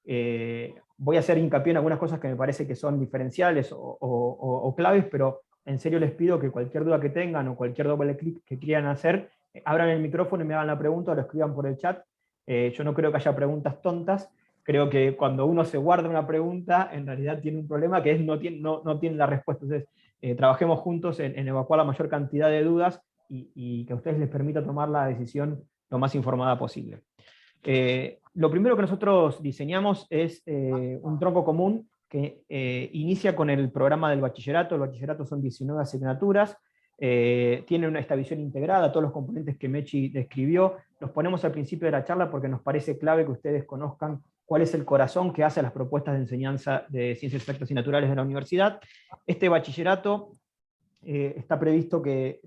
Voy a hacer hincapié en algunas cosas que me parece que son diferenciales o claves, pero en serio les pido que cualquier duda que tengan o cualquier doble clic que quieran hacer, abran el micrófono y me hagan la pregunta o lo escriban por el chat. Yo no creo que haya preguntas tontas, creo que cuando uno se guarda una pregunta, en realidad tiene un problema que es no tiene la respuesta. Entonces, trabajemos juntos en evacuar la mayor cantidad de dudas y que a ustedes les permita tomar la decisión lo más informada posible. Lo primero que nosotros diseñamos es un tronco común que inicia con el programa del bachillerato. El bachillerato son 19 asignaturas, tiene esta visión integrada, todos los componentes que Mechi describió, los ponemos al principio de la charla porque nos parece clave que ustedes conozcan cuál es el corazón que hace a las propuestas de enseñanza de ciencias exactas y naturales de la universidad. Este bachillerato está previsto que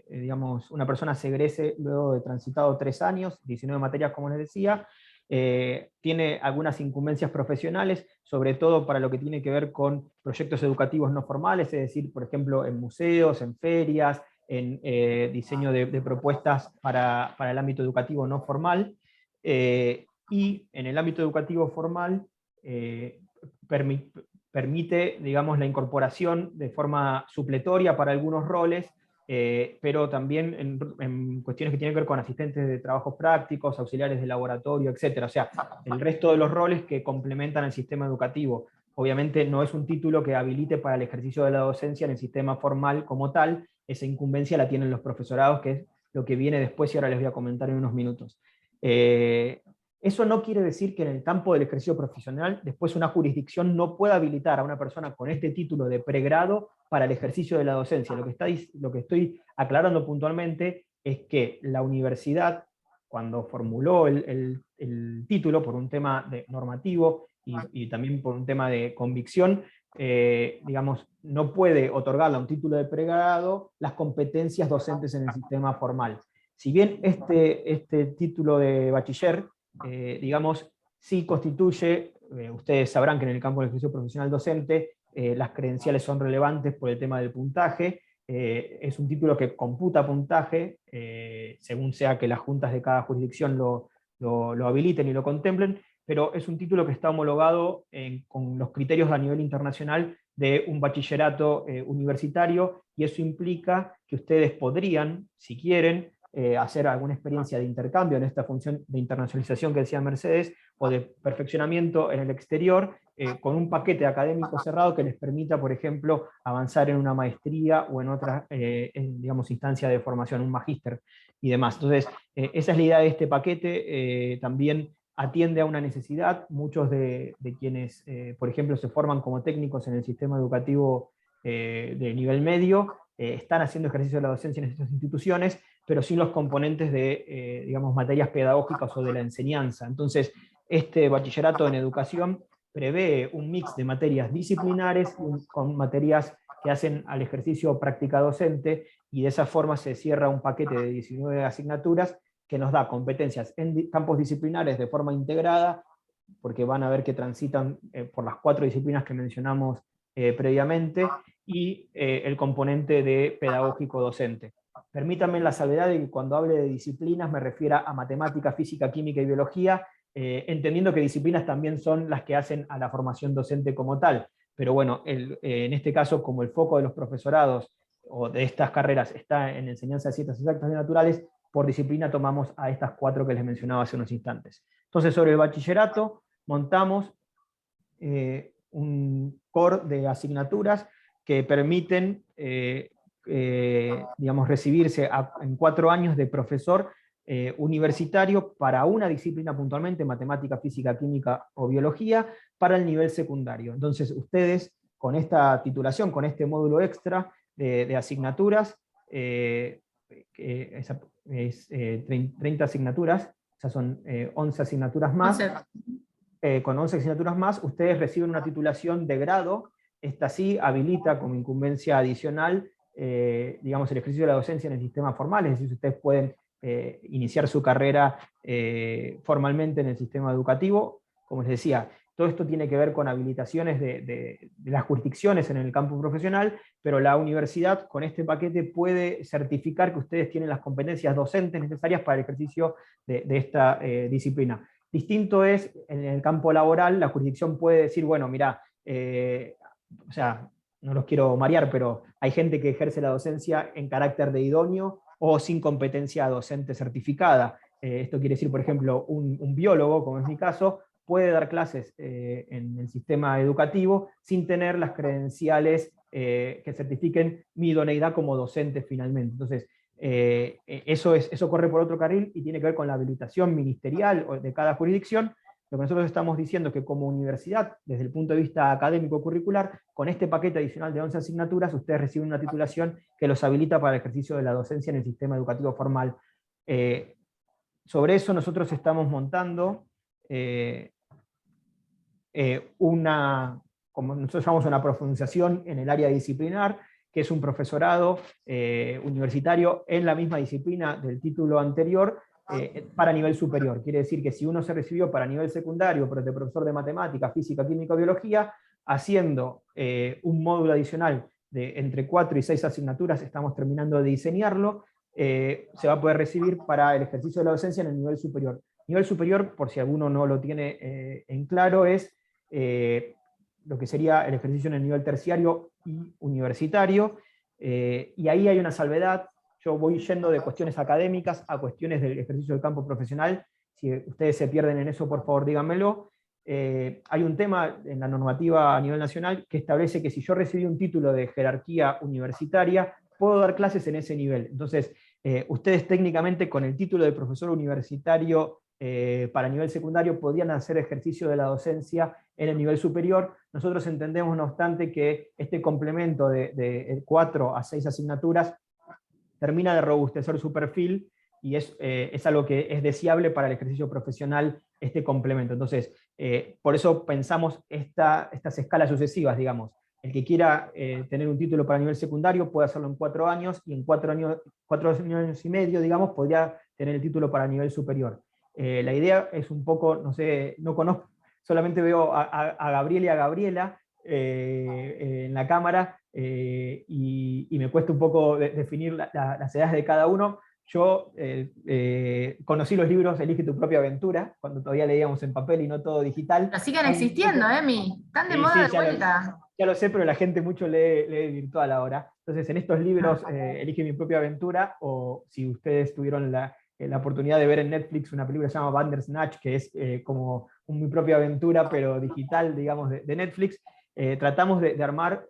digamos, una persona se egrese luego de transitado 3 años, 19 materias como les decía. Tiene algunas incumbencias profesionales, sobre todo para lo que tiene que ver con proyectos educativos no formales, es decir, por ejemplo, en museos, en ferias, en diseño de propuestas para el ámbito educativo no formal. Y en el ámbito educativo formal permite, digamos, la incorporación de forma supletoria para algunos roles, pero también en cuestiones que tienen que ver con asistentes de trabajos prácticos, auxiliares de laboratorio, etc. O sea, el resto de los roles que complementan el sistema educativo. Obviamente no es un título que habilite para el ejercicio de la docencia en el sistema formal como tal, esa incumbencia la tienen los profesorados, que es lo que viene después y ahora les voy a comentar en unos minutos. Eso no quiere decir que en el campo del ejercicio profesional después una jurisdicción no pueda habilitar a una persona con este título de pregrado para el ejercicio de la docencia. Lo que estoy aclarando puntualmente es que la universidad, cuando formuló el título por un tema normativo y también por un tema de convicción, digamos, no puede otorgarle a un título de pregrado las competencias docentes en el sistema formal. Si bien este título de bachiller, digamos, sí constituye, ustedes sabrán que en el campo del ejercicio profesional docente las credenciales son relevantes por el tema del puntaje, es un título que computa puntaje, según sea que las juntas de cada jurisdicción lo habiliten y lo contemplen, pero es un título que está homologado con los criterios a nivel internacional de un bachillerato universitario, y eso implica que ustedes podrían, si quieren, hacer alguna experiencia de intercambio en esta función de internacionalización que decía Mercedes, o de perfeccionamiento en el exterior, con un paquete académico cerrado que les permita, por ejemplo, avanzar en una maestría o en otra, digamos, instancia de formación, un magíster y demás. Entonces, esa es la idea de este paquete. También atiende a una necesidad. Muchos de quienes, por ejemplo, se forman como técnicos en el sistema educativo de nivel medio, están haciendo ejercicio de la docencia en estas instituciones, pero sin los componentes de, digamos, materias pedagógicas o de la enseñanza. Entonces, este bachillerato en educación prevé un mix de materias disciplinares con materias que hacen al ejercicio práctica docente, y de esa forma se cierra un paquete de 19 asignaturas que nos da competencias en campos disciplinares de forma integrada, porque van a ver que transitan por las 4 disciplinas que mencionamos previamente, y el componente de pedagógico docente. Permítanme la salvedad de que cuando hable de disciplinas me refiera a matemática, física, química y biología, entendiendo que disciplinas también son las que hacen a la formación docente como tal. Pero bueno, en este caso, como el foco de los profesorados o de estas carreras está en enseñanza de ciencias exactas y naturales, por disciplina tomamos a estas 4 que les mencionaba hace unos instantes. Entonces, sobre el bachillerato, montamos un core de asignaturas que permiten digamos, recibirse en 4 años de profesor universitario para una disciplina puntualmente, matemática, física, química o biología, para el nivel secundario. Entonces, ustedes, con esta titulación, con este módulo extra de asignaturas, es 30 asignaturas, o sea, son 11 asignaturas más. Con 11 asignaturas más, ustedes reciben una titulación de grado. Esta sí habilita como incumbencia adicional, digamos, el ejercicio de la docencia en el sistema formal, es decir, ustedes pueden iniciar su carrera formalmente en el sistema educativo. Como les decía, todo esto tiene que ver con habilitaciones de las jurisdicciones en el campo profesional, pero la universidad con este paquete puede certificar que ustedes tienen las competencias docentes necesarias para el ejercicio de esta disciplina. Distinto es, en el campo laboral, la jurisdicción puede decir, bueno, mira, o sea, no los quiero marear, pero hay gente que ejerce la docencia en carácter de idóneo o sin competencia docente certificada. Esto quiere decir, por ejemplo, un biólogo, como es mi caso, puede dar clases en el sistema educativo sin tener las credenciales que certifiquen mi idoneidad como docente finalmente. Entonces, eso corre por otro carril y tiene que ver con la habilitación ministerial de cada jurisdicción. Lo que nosotros estamos diciendo es que como universidad, desde el punto de vista académico curricular, con este paquete adicional de 11 asignaturas, ustedes reciben una titulación que los habilita para el ejercicio de la docencia en el sistema educativo formal. Sobre eso nosotros estamos montando como nosotros llamamos, una profundización en el área disciplinar, que es un profesorado universitario en la misma disciplina del título anterior, para nivel superior. Quiere decir que si uno se recibió para nivel secundario, pero de profesor de matemática, física, química o biología, haciendo un módulo adicional de entre 4 y 6 asignaturas, estamos terminando de diseñarlo, se va a poder recibir para el ejercicio de la docencia en el nivel superior. Nivel superior, por si alguno no lo tiene en claro, es lo que sería el ejercicio en el nivel terciario y universitario, y ahí hay una salvedad. Yo voy yendo de cuestiones académicas a cuestiones del ejercicio del campo profesional. Si ustedes se pierden en eso, por favor díganmelo. Hay un tema en la normativa a nivel nacional que establece que si yo recibí un título de jerarquía universitaria, puedo dar clases en ese nivel. Entonces, ustedes técnicamente con el título de profesor universitario para nivel secundario podían hacer ejercicio de la docencia en el nivel superior. Nosotros entendemos, no obstante, que este complemento de 4 a 6 asignaturas termina de robustecer su perfil, y es algo que es deseable para el ejercicio profesional, este complemento. Entonces, por eso pensamos estas escalas sucesivas, digamos. El que quiera tener un título para nivel secundario puede hacerlo en 4 años, y en 4 años y medio, digamos, podría tener el título para nivel superior. La idea es un poco, no sé, no conozco, solamente veo a Gabriel y a Gabriela en la cámara, y me cuesta un poco definir las edades de cada uno. Yo conocí los libros Elige tu propia aventura, cuando todavía leíamos en papel y no todo digital. Pero siguen existiendo, Emi. Están de moda de vuelta. Ya lo sé, pero la gente mucho lee virtual ahora. Entonces, en estos libros, Elige mi propia aventura, o si ustedes tuvieron la oportunidad de ver en Netflix una película que se llama Bandersnatch, que es como mi propia aventura, pero digital, digamos, de Netflix. Tratamos de armar,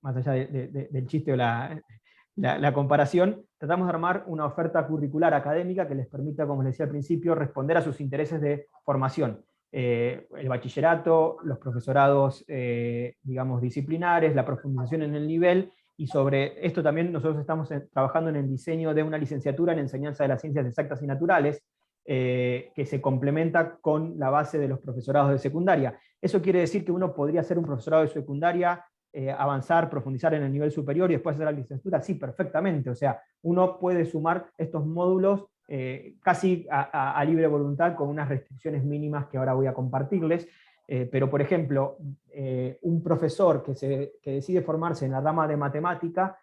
más allá del chiste o la comparación, tratamos de armar una oferta curricular académica que les permita, como les decía al principio, responder a sus intereses de formación. El bachillerato, los profesorados, digamos, disciplinares, la profundización en el nivel, y sobre esto también nosotros estamos trabajando en el diseño de una licenciatura en enseñanza de las ciencias exactas y naturales, que se complementa con la base de los profesorados de secundaria. Eso quiere decir que uno podría hacer un profesorado de secundaria, avanzar, profundizar en el nivel superior y después hacer la licenciatura, sí, perfectamente. O sea, uno puede sumar estos módulos casi a libre voluntad con unas restricciones mínimas que ahora voy a compartirles. Pero, por ejemplo, un profesor que decide formarse en la rama de matemática,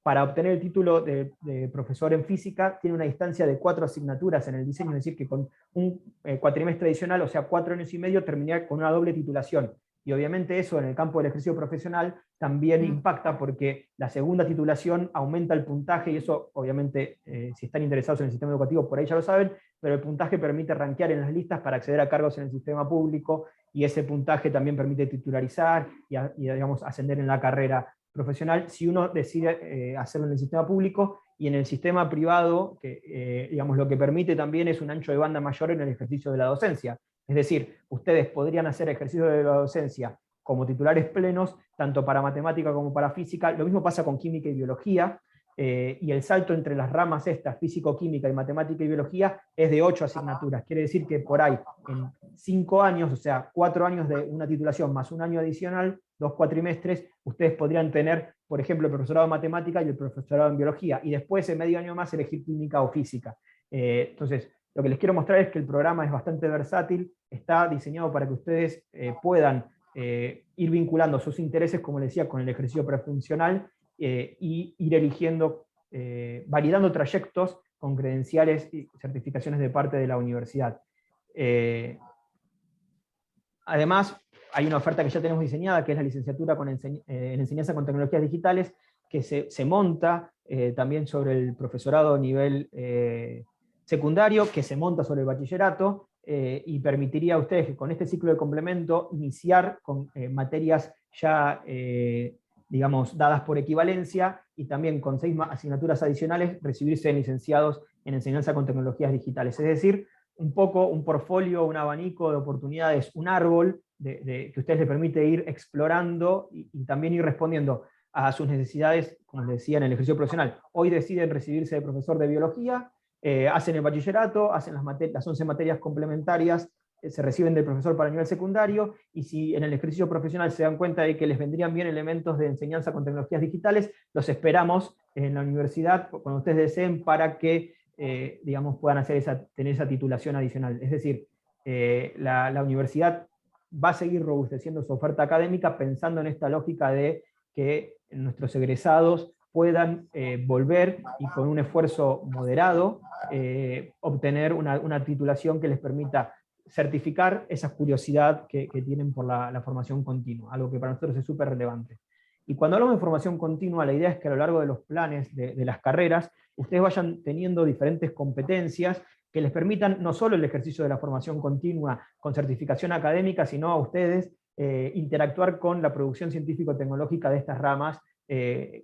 para obtener el título de profesor en física, tiene una distancia de 4 asignaturas en el diseño, es decir, que con un cuatrimestre adicional, o sea, 4 años y medio, terminaría con una doble titulación. Y obviamente eso en el campo del ejercicio profesional también impacta, porque la segunda titulación aumenta el puntaje, y eso obviamente, si están interesados en el sistema educativo, por ahí ya lo saben, pero el puntaje permite rankear en las listas para acceder a cargos en el sistema público, y ese puntaje también permite titularizar y digamos, ascender en la carrera profesional, si uno decide hacerlo en el sistema público. Y en el sistema privado, que digamos, lo que permite también es un ancho de banda mayor en el ejercicio de la docencia. Es decir, ustedes podrían hacer ejercicio de la docencia como titulares plenos, tanto para matemática como para física. Lo mismo pasa con química y biología, y el salto entre las ramas estas, físico-química y matemática y biología, es de 8 asignaturas. Quiere decir que por ahí, en 5 años, o sea, 4 años de una titulación más un año adicional, 2 cuatrimestres, ustedes podrían tener, por ejemplo, el profesorado de matemática y el profesorado en biología, y después, en medio año más, elegir química o física. Entonces, lo que les quiero mostrar es que el programa es bastante versátil, está diseñado para que ustedes puedan ir vinculando sus intereses, como les decía, con el ejercicio prefuncional, y ir eligiendo, validando trayectos con credenciales y certificaciones de parte de la universidad. Además, hay una oferta que ya tenemos diseñada, que es la licenciatura en enseñanza con tecnologías digitales, que se monta también sobre el profesorado a nivel secundario, que se monta sobre el bachillerato, y permitiría a ustedes que con este ciclo de complemento iniciar con materias ya digamos, dadas por equivalencia, y también con 6 asignaturas adicionales recibirse en licenciados en enseñanza con tecnologías digitales. Es decir, un poco un portfolio, un abanico de oportunidades, un árbol que a ustedes les permite ir explorando y también ir respondiendo a sus necesidades, como les decía, en el ejercicio profesional. Hoy deciden recibirse de profesor de biología, hacen el bachillerato, hacen las 11 materias complementarias, se reciben del profesor para el nivel secundario, y si en el ejercicio profesional se dan cuenta de que les vendrían bien elementos de enseñanza con tecnologías digitales, los esperamos en la universidad cuando ustedes deseen, para que digamos, puedan tener esa titulación adicional. Es decir, la universidad va a seguir robusteciendo su oferta académica pensando en esta lógica de que nuestros egresados puedan volver y con un esfuerzo moderado obtener una titulación que les permita certificar esa curiosidad que tienen por la formación continua, algo que para nosotros es súper relevante. Y cuando hablamos de formación continua, la idea es que a lo largo de los planes de las carreras, ustedes vayan teniendo diferentes competencias que les permitan no solo el ejercicio de la formación continua con certificación académica, sino a ustedes interactuar con la producción científico-tecnológica de estas ramas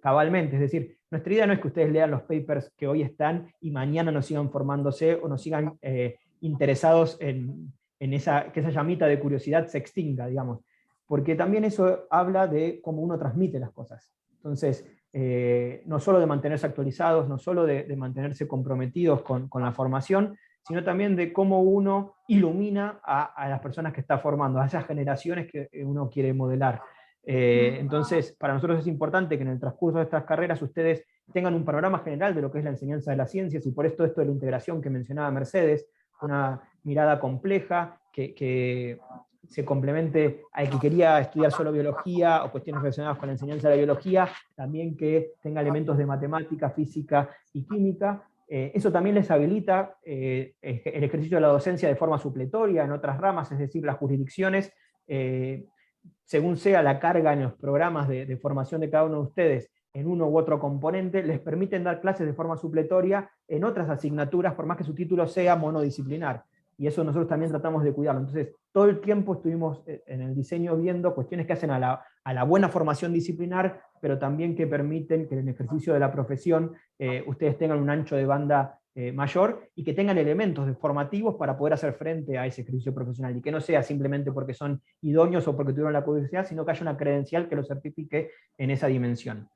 cabalmente. Es decir, nuestra idea no es que ustedes lean los papers que hoy están y mañana no sigan formándose o no sigan interesados en que esa llamita de curiosidad se extinga, digamos, porque también eso habla de cómo uno transmite las cosas. Entonces, no solo de mantenerse actualizados, no solo de mantenerse comprometidos con la formación, sino también de cómo uno ilumina a las personas que está formando, a esas generaciones que uno quiere modelar. Entonces, para nosotros es importante que en el transcurso de estas carreras ustedes tengan un panorama general de lo que es la enseñanza de las ciencias, y por esto de la integración que mencionaba Mercedes, una mirada compleja que se complemente al que quería estudiar solo biología o cuestiones relacionadas con la enseñanza de la biología, también que tenga elementos de matemática, física y química. Eso también les habilita el ejercicio de la docencia de forma supletoria en otras ramas, es decir, las jurisdicciones, según sea la carga en los programas de formación de cada uno de ustedes, en uno u otro componente, les permiten dar clases de forma supletoria en otras asignaturas, por más que su título sea monodisciplinar. Y eso nosotros también tratamos de cuidarlo. Entonces, todo el tiempo estuvimos en el diseño viendo cuestiones que hacen a la buena formación disciplinar, pero también que permiten que en el ejercicio de la profesión ustedes tengan un ancho de banda mayor, y que tengan elementos formativos para poder hacer frente a ese ejercicio profesional, y que no sea simplemente porque son idóneos o porque tuvieron la curiosidad, sino que haya una credencial que lo certifique en esa dimensión.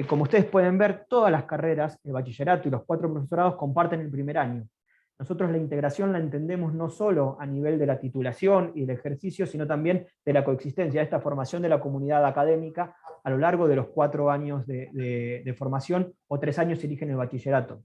como ustedes pueden ver, todas las carreras, el bachillerato y los 4 profesorados comparten el primer año. Nosotros la integración la entendemos no solo a nivel de la titulación y del ejercicio, sino también de la coexistencia, de esta formación de la comunidad académica a lo largo de los 4 años de formación, o 3 años si eligen el bachillerato.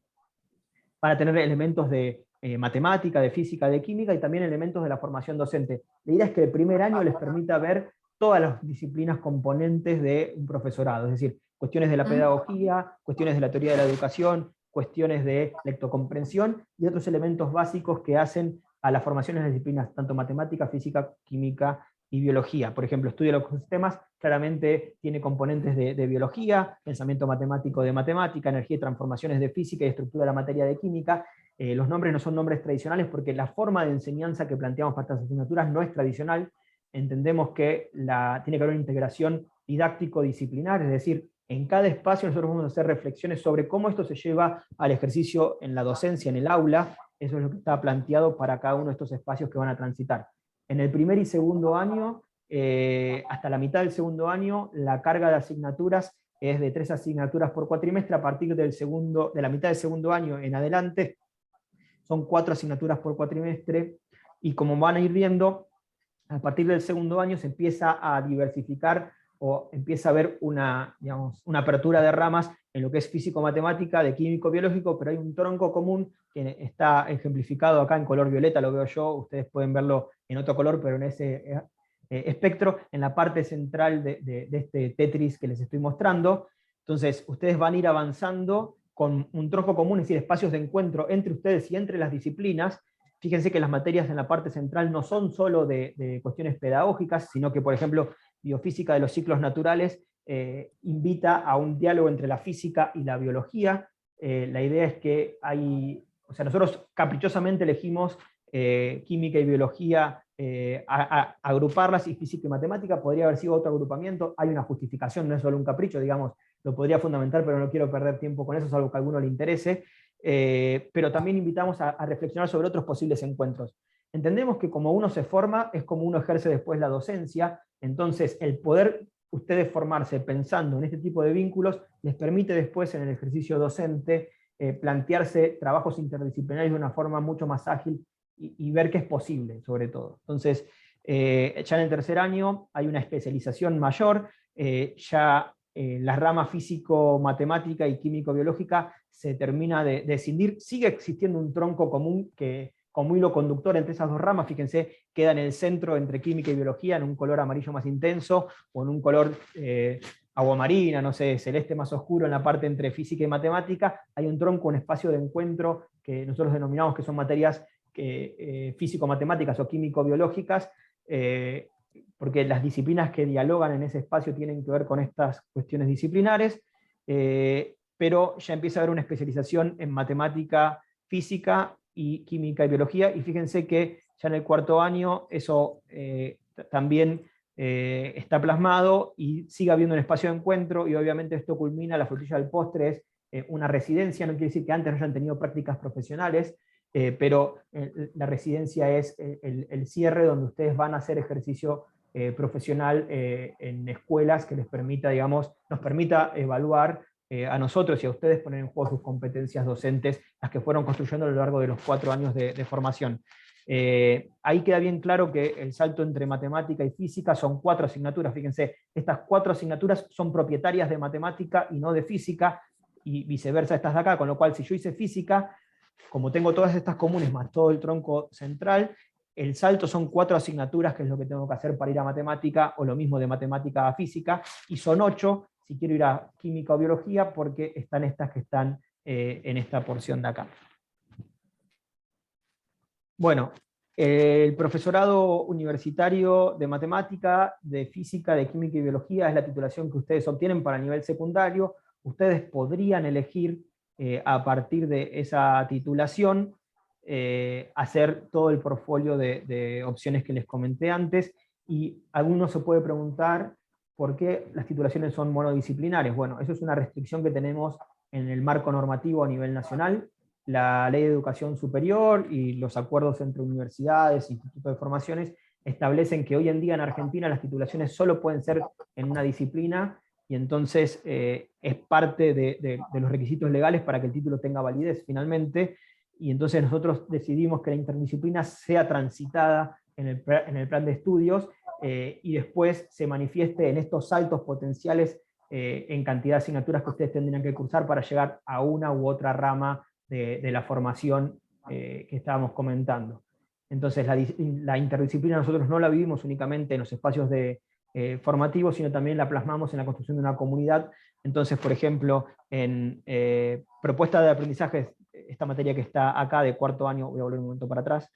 Van a tener elementos de matemática, de física, de química, y también elementos de la formación docente. La idea es que el primer año les permita ver todas las disciplinas componentes de un profesorado, es decir, cuestiones de la pedagogía, cuestiones de la teoría de la educación, cuestiones de lectocomprensión y otros elementos básicos que hacen a la formación en las disciplinas, tanto matemática, física, química y biología. Por ejemplo, estudio de los ecosistemas claramente tiene componentes de biología, pensamiento matemático de matemática, energía y transformaciones de física y estructura de la materia de química. Los nombres no son nombres tradicionales porque la forma de enseñanza que planteamos para estas asignaturas no es tradicional. Entendemos que tiene que haber una integración didáctico-disciplinar, es decir, en cada espacio nosotros vamos a hacer reflexiones sobre cómo esto se lleva al ejercicio en la docencia, en el aula. Eso es lo que está planteado para cada uno de estos espacios que van a transitar. En el primer y segundo año, hasta la mitad del segundo año, la carga de asignaturas es de 3 asignaturas por cuatrimestre. A partir de la mitad del segundo año en adelante, son 4 asignaturas por cuatrimestre, y como van a ir viendo, a partir del segundo año se empieza a diversificar o empieza a haber una apertura de ramas en lo que es físico-matemática, de químico-biológico, pero hay un tronco común que está ejemplificado acá en color violeta, lo veo yo, ustedes pueden verlo en otro color, pero en ese espectro, en la parte central de este Tetris que les estoy mostrando. Entonces, ustedes van a ir avanzando con un tronco común, es decir, espacios de encuentro entre ustedes y entre las disciplinas. Fíjense que las materias en la parte central no son solo de cuestiones pedagógicas, sino que, por ejemplo, biofísica de los ciclos naturales invita a un diálogo entre la física y la biología. La idea es que nosotros caprichosamente elegimos química y biología, agruparlas, y física y matemática podría haber sido otro agrupamiento. Hay una justificación, no es solo un capricho, digamos, lo podría fundamentar, pero no quiero perder tiempo con eso, es algo que a alguno le interese. Pero también invitamos a reflexionar sobre otros posibles encuentros. Entendemos que como uno se forma, es como uno ejerce después la docencia. Entonces, el poder ustedes formarse pensando en este tipo de vínculos les permite después en el ejercicio docente plantearse trabajos interdisciplinarios de una forma mucho más ágil y ver que es posible, sobre todo. Entonces, ya en el tercer año hay una especialización mayor, la rama físico-matemática y químico-biológica se termina de escindir. Sigue existiendo un tronco común que, como hilo conductor entre esas 2 ramas, fíjense, queda en el centro entre química y biología, en un color amarillo más intenso, o en un color aguamarina, no sé, celeste más oscuro en la parte entre física y matemática. Hay un tronco, un espacio de encuentro que nosotros denominamos que son materias físico-matemáticas o químico-biológicas, porque las disciplinas que dialogan en ese espacio tienen que ver con estas cuestiones disciplinares, pero ya empieza a haber una especialización en matemática, física y química y biología, y fíjense que ya en el cuarto año eso también está plasmado y sigue habiendo un espacio de encuentro, y obviamente esto culmina, la frutilla del postre es una residencia. No quiere decir que antes no hayan tenido prácticas profesionales, pero la residencia es el cierre donde ustedes van a hacer ejercicio profesional en escuelas que les permita, nos permita evaluar a nosotros y a ustedes, poner en juego sus competencias docentes, las que fueron construyendo a lo largo de los 4 años de formación. Ahí queda bien claro que el salto entre matemática y física son 4 asignaturas. Fíjense, estas 4 asignaturas son propietarias de matemática y no de física, y viceversa estas de acá, con lo cual si yo hice física, como tengo todas estas comunes más todo el tronco central, el salto son 4 asignaturas, que es lo que tengo que hacer para ir a matemática, o lo mismo de matemática a física, y son 8 si quiero ir a química o biología, porque están estas que están en esta porción de acá. Bueno, el profesorado universitario de matemática, de física, de química y biología es la titulación que ustedes obtienen para nivel secundario. Ustedes podrían elegir a partir de esa titulación hacer todo el portfolio de opciones que les comenté antes, y alguno se puede preguntar por qué las titulaciones son monodisciplinares. Bueno, eso es una restricción que tenemos en el marco normativo a nivel nacional. La Ley de Educación Superior y los acuerdos entre universidades e institutos de formaciones establecen que hoy en día en Argentina las titulaciones solo pueden ser en una disciplina, y entonces es parte de los requisitos legales para que el título tenga validez finalmente, y entonces nosotros decidimos que la interdisciplina sea transitada en el plan de estudios, y después se manifieste en estos saltos potenciales en cantidad de asignaturas que ustedes tendrían que cursar para llegar a una u otra rama de la formación que estábamos comentando. Entonces la interdisciplina nosotros no la vivimos únicamente en los espacios formativos, sino también la plasmamos en la construcción de una comunidad. Entonces, por ejemplo, en propuesta de aprendizajes, esta materia que está acá de cuarto año, voy a volver un momento para atrás,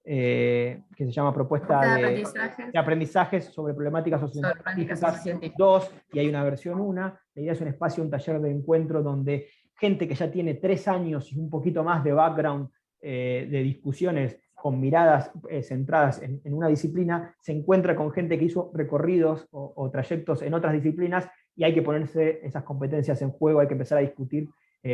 que se llama propuesta de aprendizajes sobre problemáticas sociocientíficas 2, y hay una versión 1. La idea es un espacio, un taller de encuentro donde gente que ya tiene 3 años y un poquito más de background de discusiones con miradas centradas en una disciplina, se encuentra con gente que hizo recorridos o trayectos en otras disciplinas, y hay que ponerse esas competencias en juego, hay que empezar a discutir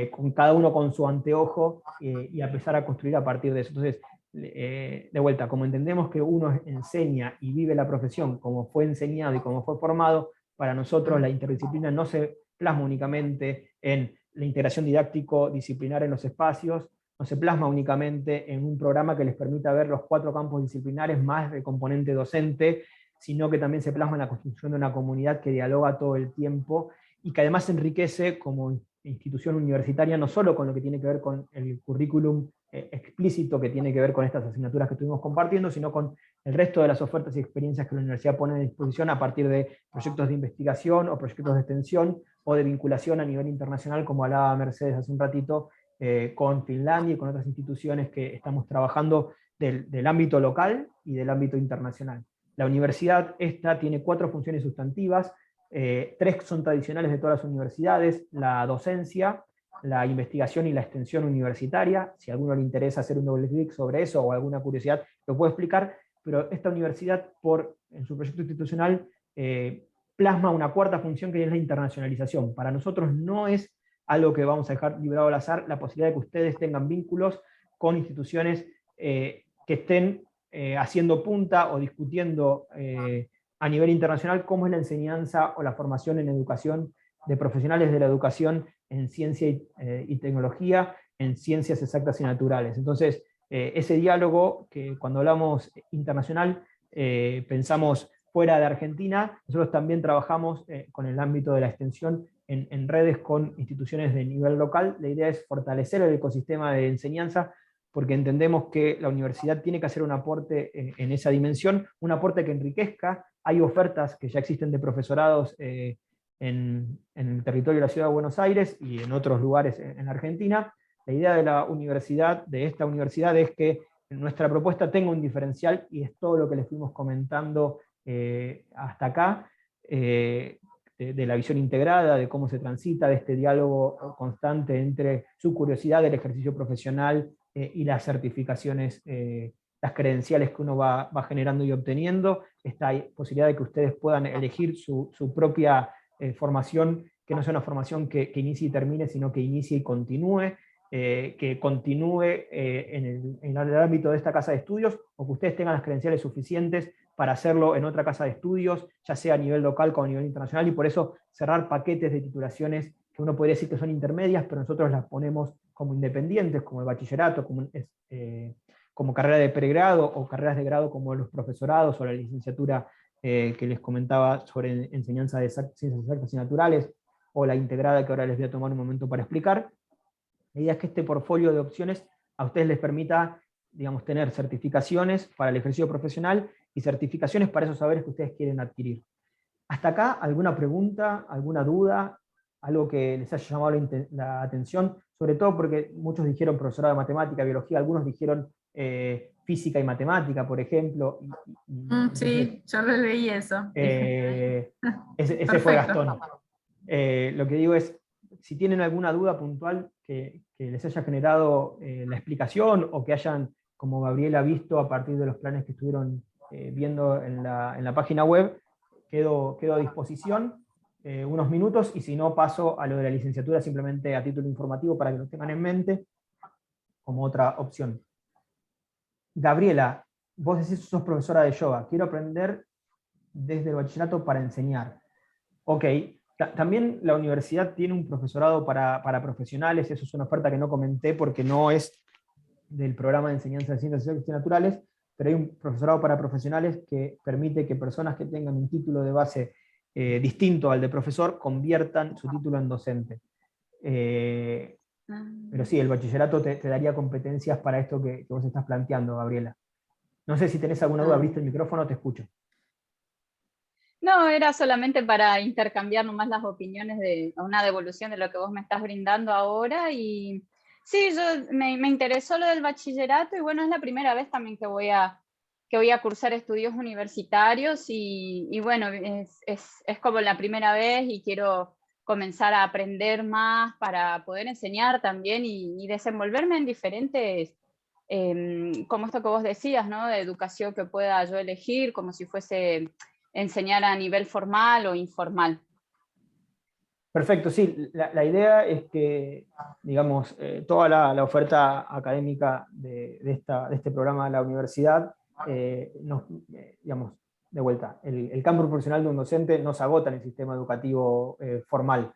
con cada uno con su anteojo, y a empezar a construir a partir de eso. Entonces, de vuelta, como entendemos que uno enseña y vive la profesión como fue enseñado y como fue formado, para nosotros la interdisciplina no se plasma únicamente en la integración didáctico-disciplinar en los espacios, no se plasma únicamente en un programa que les permita ver los 4 campos disciplinares más el componente docente, sino que también se plasma en la construcción de una comunidad que dialoga todo el tiempo, y que además enriquece como institución universitaria, no solo con lo que tiene que ver con el currículum explícito que tiene que ver con estas asignaturas que estuvimos compartiendo, sino con el resto de las ofertas y experiencias que la universidad pone a disposición a partir de proyectos de investigación o proyectos de extensión o de vinculación a nivel internacional, como hablaba Mercedes hace un ratito, con Finlandia y con otras instituciones que estamos trabajando del ámbito local y del ámbito internacional. La universidad esta tiene 4 funciones sustantivas, 3 son tradicionales de todas las universidades: la docencia, la investigación y la extensión universitaria. Si a alguno le interesa hacer un doble clic sobre eso o alguna curiosidad, lo puedo explicar, pero esta universidad, en su proyecto institucional, plasma una 4ª función, que es la internacionalización. Para nosotros no es algo que vamos a dejar librado al azar, la posibilidad de que ustedes tengan vínculos con instituciones que estén haciendo punta o discutiendo a nivel internacional cómo es la enseñanza o la formación en educación de profesionales de la educación en ciencia y tecnología, en ciencias exactas y naturales. Entonces, ese diálogo que cuando hablamos internacional pensamos fuera de Argentina, nosotros también trabajamos con el ámbito de la extensión en redes con instituciones de nivel local. La idea es fortalecer el ecosistema de enseñanza, porque entendemos que la universidad tiene que hacer un aporte en esa dimensión, un aporte que enriquezca. Hay ofertas que ya existen de profesorados en el territorio de la Ciudad de Buenos Aires y en otros lugares en Argentina. La idea de la universidad, de esta universidad, es que nuestra propuesta tenga un diferencial, y es todo lo que les fuimos comentando hasta acá, de la visión integrada, de cómo se transita, de este diálogo constante entre su curiosidad del ejercicio profesional y las certificaciones, las credenciales que uno va generando y obteniendo, esta posibilidad de que ustedes puedan elegir su propia formación, que no sea una formación que inicie y termine, sino que inicie y continúe, que continúe en el ámbito de esta casa de estudios, o que ustedes tengan las credenciales suficientes para hacerlo en otra casa de estudios, ya sea a nivel local como a nivel internacional, y por eso cerrar paquetes de titulaciones que uno podría decir que son intermedias, pero nosotros las ponemos como independientes, como el bachillerato, como carrera de pregrado, o carreras de grado como los profesorados o la licenciatura que les comentaba sobre enseñanza de ciencias exactas y naturales, o la integrada que ahora les voy a tomar un momento para explicar. La idea es que este portfolio de opciones a ustedes les permita, digamos, tener certificaciones para el ejercicio profesional y certificaciones para esos saberes que ustedes quieren adquirir. Hasta acá, ¿alguna pregunta, alguna duda, algo que les haya llamado la atención? Sobre todo porque muchos dijeron profesorado de matemática, biología, algunos dijeron física y matemática, por ejemplo. Sí, yo lo leí eso. Ese fue Gastón. Lo que digo es, si tienen alguna duda puntual que les haya generado la explicación, o que hayan, como Gabriela, visto a partir de los planes que estuvieron viendo en la página web, quedo a disposición unos minutos, y si no, paso a lo de la licenciatura simplemente a título informativo para que lo tengan en mente como otra opción. Gabriela, vos decís que sos profesora de yoga, quiero aprender desde el bachillerato para enseñar. Ok, También la universidad tiene un profesorado para profesionales, eso es una oferta que no comenté porque no es del programa de enseñanza de ciencias sociales y naturales, pero hay un profesorado para profesionales que permite que personas que tengan un título de base distinto al de profesor conviertan su título en docente. Pero sí, el bachillerato te daría competencias para esto que vos estás planteando, Gabriela. No sé si tenés alguna duda, abriste el micrófono, te escucho. No, era solamente para intercambiar nomás las opiniones de una devolución de lo que vos me estás brindando ahora. Y sí, me interesó lo del bachillerato y bueno, es la primera vez también que voy a cursar estudios universitarios y bueno, es como la primera vez y quiero comenzar a aprender más para poder enseñar también y desenvolverme en diferentes, como esto que vos decías, ¿no? De educación que pueda yo elegir, como si fuese enseñar a nivel formal o informal. Perfecto, sí. La idea es que, digamos, toda la oferta académica de este programa de la universidad, digamos, de vuelta, el campo profesional de un docente no se agota en el sistema educativo formal,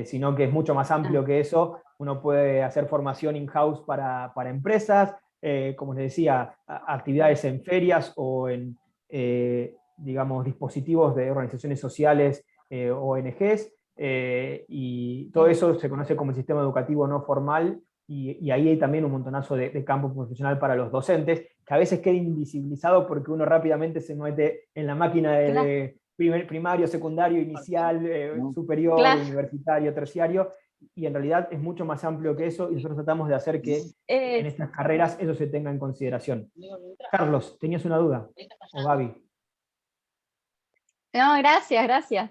sino que es mucho más amplio que eso. Uno puede hacer formación in-house para empresas, como les decía, actividades en ferias o en digamos, dispositivos de organizaciones sociales, ONGs, y todo eso se conoce como el sistema educativo no formal, y ahí hay también un montonazo de campo profesional para los docentes, que a veces queda invisibilizado porque uno rápidamente se mete en la máquina de primario, secundario, inicial, superior, claro, universitario, terciario, y en realidad es mucho más amplio que eso, y nosotros tratamos de hacer que en estas carreras eso se tenga en consideración. Carlos, ¿tenías una duda? ¿O Gaby? No, gracias.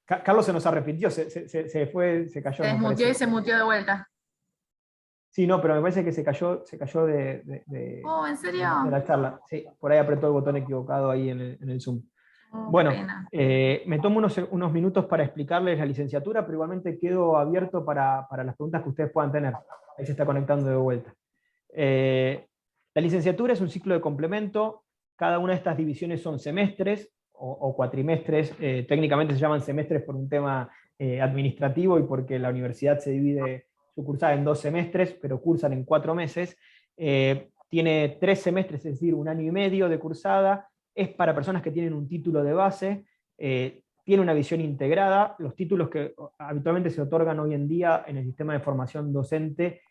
Carlos se nos arrepintió, se fue, se cayó. Se desmutió y se mutió de vuelta. Sí, no, pero me parece que se cayó Oh, ¿en serio? de la charla. Sí, por ahí apretó el botón equivocado ahí en el Zoom. Oh, bueno, pena. Me tomo unos minutos para explicarles la licenciatura, pero igualmente quedo abierto para las preguntas que ustedes puedan tener. Ahí se está conectando de vuelta. La licenciatura es un ciclo de complemento. Cada una de estas divisiones son semestres o cuatrimestres. Técnicamente se llaman semestres por un tema administrativo y porque la universidad se divide su cursada en 2 semestres, pero cursan en 4 meses. Tiene 3 semestres, es decir, 1 año y medio de cursada. Es para personas que tienen un título de base. Tiene una visión integrada. Los títulos que habitualmente se otorgan hoy en día en el sistema de formación docente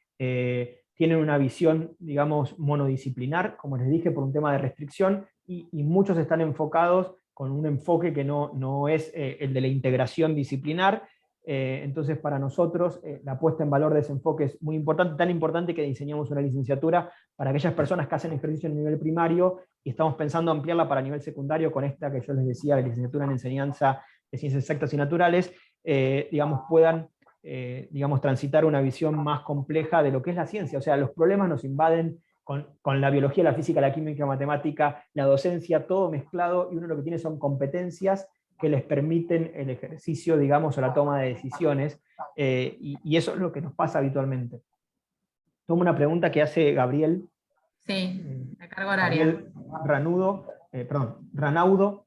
tienen una visión, digamos, monodisciplinar, como les dije, por un tema de restricción, y muchos están enfocados con un enfoque que no es el de la integración disciplinar. Entonces, para nosotros, la puesta en valor de ese enfoque es muy importante, tan importante que diseñamos una licenciatura para aquellas personas que hacen ejercicio en nivel primario, y estamos pensando ampliarla para nivel secundario con esta que yo les decía, la licenciatura en enseñanza de ciencias exactas y naturales, digamos, puedan digamos, transitar una visión más compleja de lo que es la ciencia. O sea, los problemas nos invaden con la biología, la física, la química, la matemática, la docencia, todo mezclado, y uno lo que tiene son competencias que les permiten el ejercicio, digamos, o la toma de decisiones, y eso es lo que nos pasa habitualmente. Tomo una pregunta que hace Gabriel. Sí, la carga horaria. Gabriel Ranaudo.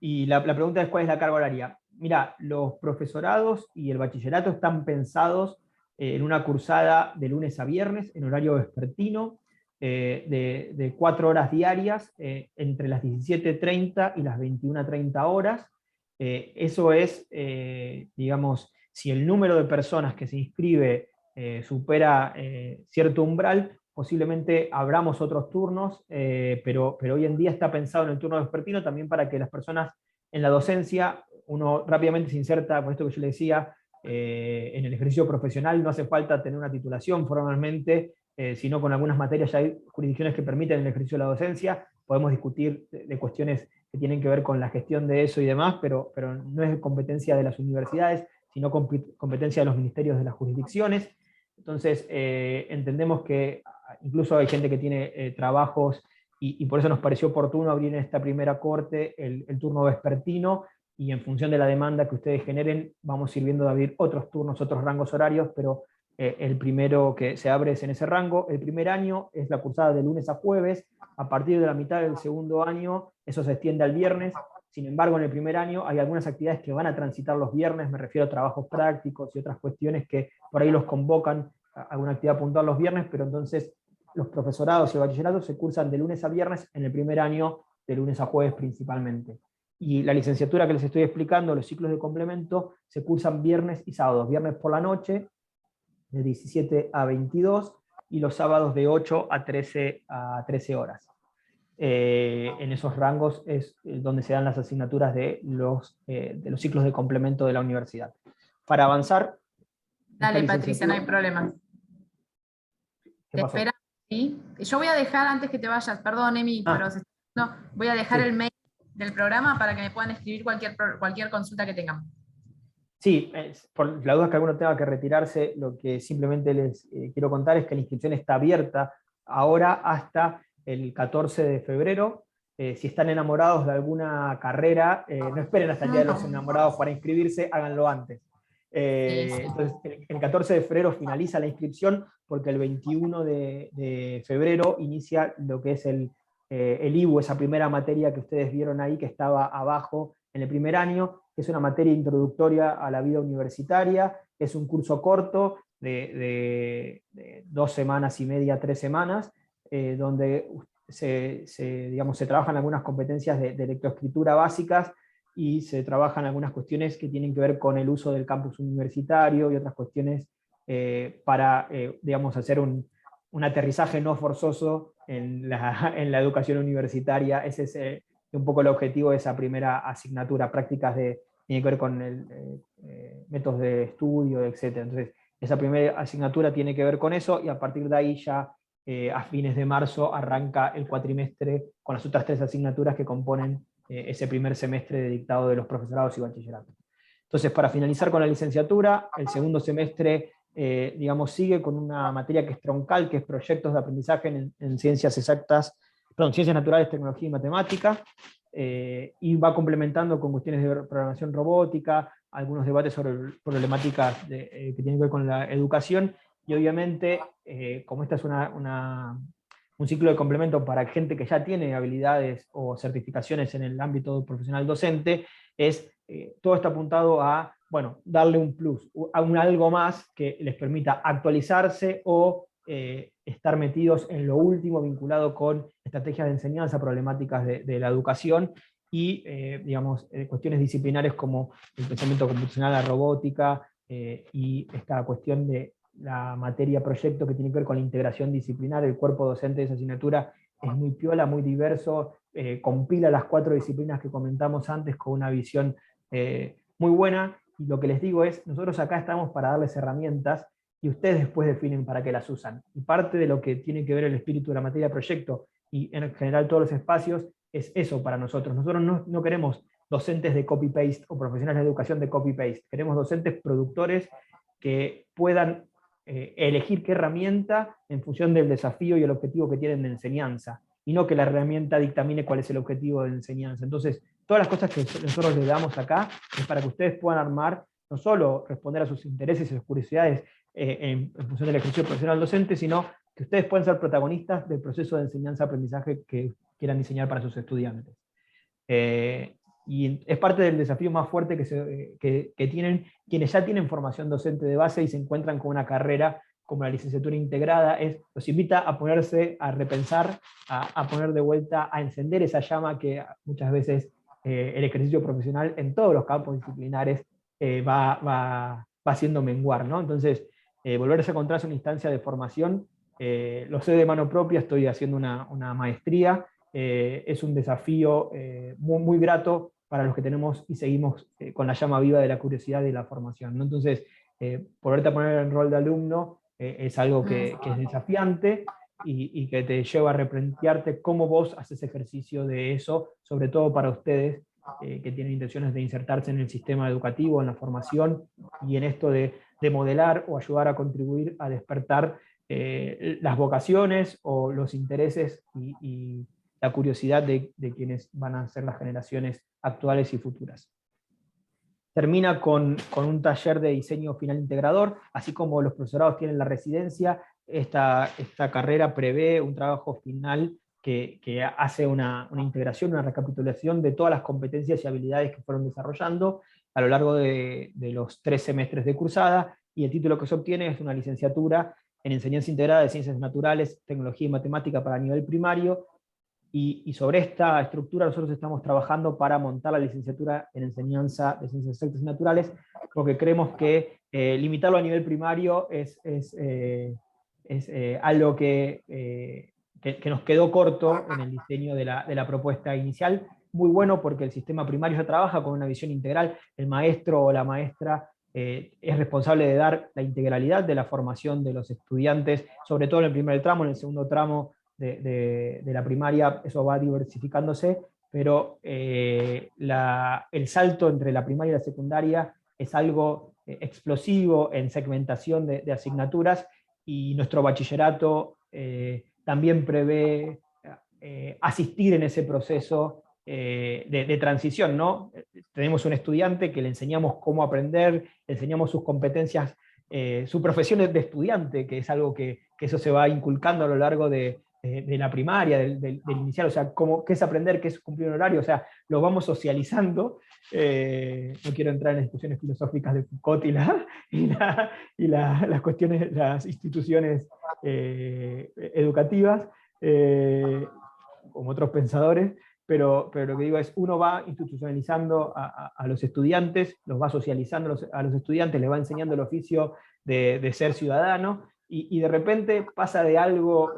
Y la pregunta es: ¿cuál es la carga horaria? Mira, los profesorados y el bachillerato están pensados en una cursada de lunes a viernes, en horario vespertino, de 4 horas diarias, entre las 17:30 y las 21:30 horas. Eso es, digamos, si el número de personas que se inscribe supera cierto umbral, posiblemente abramos otros turnos, pero hoy en día está pensado en el turno vespertino también para que las personas en la docencia, uno rápidamente se inserta, por esto que yo le decía, en el ejercicio profesional. No hace falta tener una titulación formalmente, sino con algunas materias ya hay jurisdicciones que permiten el ejercicio de la docencia. Podemos discutir de cuestiones que tienen que ver con la gestión de eso y demás, pero no es competencia de las universidades, sino competencia de los ministerios de las jurisdicciones. Entonces, entendemos que incluso hay gente que tiene trabajos, y por eso nos pareció oportuno abrir en esta primera corte el turno vespertino, y en función de la demanda que ustedes generen, vamos sirviendo de abrir otros turnos, otros rangos horarios, pero el primero que se abre es en ese rango. El primer año es la cursada de lunes a jueves. A partir de la mitad del segundo año, eso se extiende al viernes. Sin embargo, en el primer año hay algunas actividades que van a transitar los viernes, me refiero a trabajos prácticos y otras cuestiones que por ahí los convocan a alguna actividad puntual los viernes, pero entonces los profesorados y el bachillerato se cursan de lunes a viernes en el primer año, de lunes a jueves principalmente. Y la licenciatura que les estoy explicando, los ciclos de complemento, se cursan viernes y sábados. Viernes por la noche, de 17 a 22, y los sábados de 8 a 13 horas. En esos rangos es donde se dan las asignaturas de los ciclos de complemento de la universidad. Para avanzar... Dale, Patricia, no hay problema. ¿Qué Te pasó? espera, ¿sí? Yo voy a dejar, antes que te vayas, perdón, Emi, pero no, voy a dejar sí. el mail del programa para que me puedan escribir cualquier consulta que tengan. Sí, por la duda que alguno tenga que retirarse, lo que simplemente les quiero contar es que la inscripción está abierta ahora hasta el 14 de febrero. Si están enamorados de alguna carrera, no esperen hasta el Día de los Enamorados para inscribirse, háganlo antes. Entonces, el 14 de febrero finaliza la inscripción, porque el 21 de febrero inicia lo que es el IBU, esa primera materia que ustedes vieron ahí, que estaba abajo en el primer año, que es una materia introductoria a la vida universitaria. Es un curso corto de 2 semanas y media, 3 semanas, donde se trabajan algunas competencias de lectoescritura básicas, y se trabajan algunas cuestiones que tienen que ver con el uso del campus universitario y otras cuestiones para hacer un aterrizaje no forzoso en la educación universitaria. Ese es un poco el objetivo de esa primera asignatura, prácticas tiene que ver con métodos de estudio, etc. Entonces, esa primera asignatura tiene que ver con eso, y a partir de ahí ya a fines de marzo arranca el cuatrimestre con las otras 3 asignaturas que componen ese primer semestre de dictado de los profesorados y bachilleratos. Entonces, para finalizar con la licenciatura, el segundo semestre sigue con una materia que es troncal, que es proyectos de aprendizaje en ciencias exactas, ciencias naturales, tecnología y matemática, y va complementando con cuestiones de programación robótica, algunos debates sobre problemáticas que tienen que ver con la educación, y obviamente, como esta es un ciclo de complemento para gente que ya tiene habilidades o certificaciones en el ámbito profesional docente, todo está apuntado a darle un plus, a un algo más que les permita actualizarse o estar metidos en lo último vinculado con estrategias de enseñanza, problemáticas de la educación, y cuestiones disciplinares como el pensamiento computacional, la robótica, y esta cuestión de la materia proyecto que tiene que ver con la integración disciplinar. El cuerpo docente de esa asignatura es muy piola, muy diverso, compila las 4 disciplinas que comentamos antes con una visión muy buena, y lo que les digo es, nosotros acá estamos para darles herramientas, y ustedes después definen para qué las usan. Y parte de lo que tiene que ver el espíritu de la materia proyecto, y en general todos los espacios, es eso para nosotros. Nosotros no queremos docentes de copy-paste o profesionales de educación de copy-paste, queremos docentes productores que puedan elegir qué herramienta en función del desafío y el objetivo que tienen de enseñanza, y no que la herramienta dictamine cuál es el objetivo de enseñanza. Entonces, todas las cosas que nosotros les damos acá es para que ustedes puedan armar, no solo responder a sus intereses y sus curiosidades en función del ejercicio profesional docente, sino que ustedes puedan ser protagonistas del proceso de enseñanza-aprendizaje que quieran diseñar para sus estudiantes. Y es parte del desafío más fuerte que tienen quienes ya tienen formación docente de base y se encuentran con una carrera como la licenciatura integrada. Los invita a ponerse a repensar, a poner de vuelta, a encender esa llama que muchas veces el ejercicio profesional en todos los campos disciplinares va haciendo menguar, ¿no? Entonces, volverse a encontrarse una instancia de formación, lo sé de mano propia, estoy haciendo una maestría, es un desafío muy, muy grato para los que tenemos y seguimos con la llama viva de la curiosidad y de la formación, ¿no? Entonces, volverte a poner en rol de alumno es algo que es desafiante, y que te lleva a replantearte cómo vos haces ejercicio de eso, sobre todo para ustedes que tienen intenciones de insertarse en el sistema educativo, en la formación, y en esto de modelar o ayudar a contribuir a despertar las vocaciones o los intereses y la curiosidad de quienes van a ser las generaciones actuales y futuras. Termina con un taller de diseño final integrador, así como los profesorados tienen la residencia. Esta carrera prevé un trabajo final que hace una integración, una recapitulación de todas las competencias y habilidades que fueron desarrollando a lo largo de los 3 semestres de cursada, y el título que se obtiene es una licenciatura en Enseñanza Integrada de Ciencias Naturales, Tecnología y Matemática para nivel primario, y sobre esta estructura nosotros estamos trabajando para montar la licenciatura en Enseñanza de Ciencias Exactas y Naturales, porque creemos que limitarlo a nivel primario es algo que nos quedó corto en el diseño de la propuesta inicial. Muy bueno porque el sistema primario ya trabaja con una visión integral, el maestro o la maestra es responsable de dar la integralidad de la formación de los estudiantes, sobre todo en el primer tramo. En el segundo tramo de la primaria eso va diversificándose, pero el salto entre la primaria y la secundaria es algo explosivo en segmentación de asignaturas, y nuestro bachillerato también prevé asistir en ese proceso de transición, ¿no? Tenemos un estudiante que le enseñamos cómo aprender, le enseñamos sus competencias, su profesión de estudiante, que es algo que eso se va inculcando a lo largo de la primaria, del inicial, o sea, qué es aprender, qué es cumplir un horario, o sea, lo vamos socializando. No quiero entrar en discusiones filosóficas de Foucault las cuestiones, las instituciones educativas, como otros pensadores, pero lo que digo es, uno va institucionalizando a los estudiantes, los va socializando a los estudiantes, les va enseñando el oficio de ser ciudadano, y de repente pasa de algo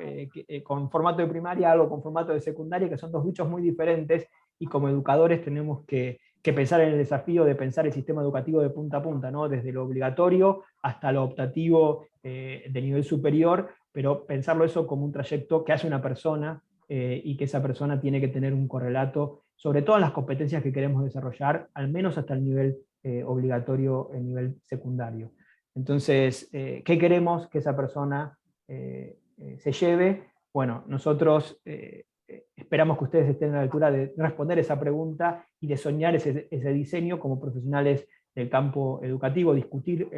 con formato de primaria a algo con formato de secundaria, que son dos bichos muy diferentes, y como educadores tenemos que pensar en el desafío de pensar el sistema educativo de punta a punta, ¿no? Desde lo obligatorio hasta lo optativo de nivel superior, pero pensarlo eso como un trayecto que hace una persona, y que esa persona tiene que tener un correlato sobre todas las competencias que queremos desarrollar, al menos hasta el nivel obligatorio, el nivel secundario. Entonces, ¿qué queremos que esa persona se lleve? Bueno, nosotros esperamos que ustedes estén a la altura de responder esa pregunta y de soñar ese diseño como profesionales del campo educativo, discutir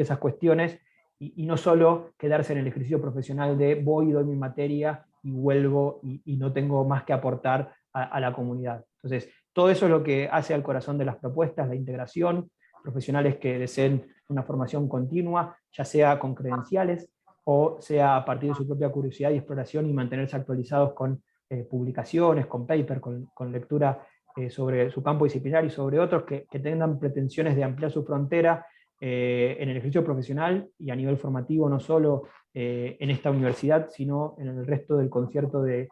esas cuestiones, y no solo quedarse en el ejercicio profesional de voy, doy mi materia y vuelvo y no tengo más que aportar a la comunidad. Entonces, todo eso es lo que hace al corazón de las propuestas, la integración, profesionales que deseen una formación continua, ya sea con credenciales o sea a partir de su propia curiosidad y exploración, y mantenerse actualizados con publicaciones, con paper, con lectura sobre su campo disciplinar y sobre otros que tengan pretensiones de ampliar su frontera en el ejercicio profesional y a nivel formativo, no solo en esta universidad, sino en el resto del concierto de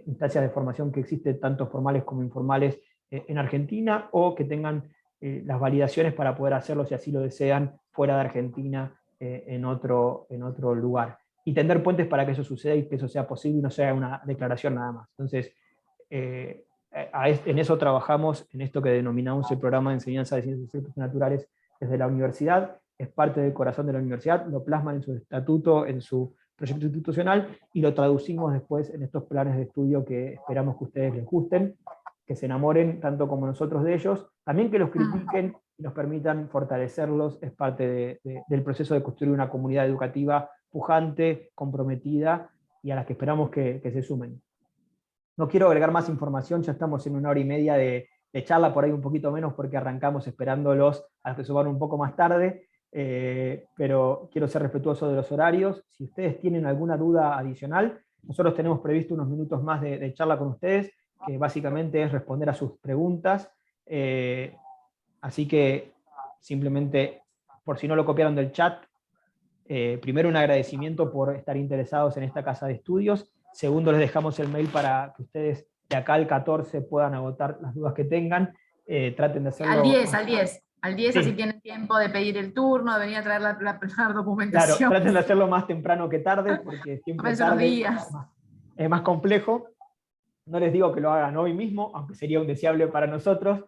instancias de formación que existen, tanto formales como informales, en Argentina, o que tengan las validaciones para poder hacerlo, si así lo desean, fuera de Argentina, en otro lugar. Y tender puentes para que eso suceda y que eso sea posible y no sea una declaración nada más. Entonces, en eso trabajamos, en esto que denominamos el programa de enseñanza de ciencias exactas y naturales desde la universidad. Es parte del corazón de la universidad, lo plasman en su estatuto, en su proyecto institucional, y lo traducimos después en estos planes de estudio que esperamos que a ustedes les gusten, que se enamoren tanto como nosotros de ellos, también que los critiquen y nos permitan fortalecerlos. Es parte del proceso de construir una comunidad educativa pujante, comprometida, y a las que esperamos que se sumen. No quiero agregar más información, ya estamos en 1 hora y media de charla, por ahí un poquito menos porque arrancamos esperándolos a los que suban un poco más tarde, pero quiero ser respetuoso de los horarios. Si ustedes tienen alguna duda adicional, nosotros tenemos previsto unos minutos más de charla con ustedes, que básicamente es responder a sus preguntas. Así que simplemente, por si no lo copiaron del chat, primero un agradecimiento por estar interesados en esta casa de estudios. Segundo, les dejamos el mail para que ustedes de acá al 14 puedan agotar las dudas que tengan. Traten de hacerlo... Al 10, sí. Así tienen tiempo de pedir el turno, de venir a traer la documentación. Claro, traten de hacerlo más temprano que tarde, porque siempre tarde es más complejo. No les digo que lo hagan hoy mismo, aunque sería un deseable para nosotros,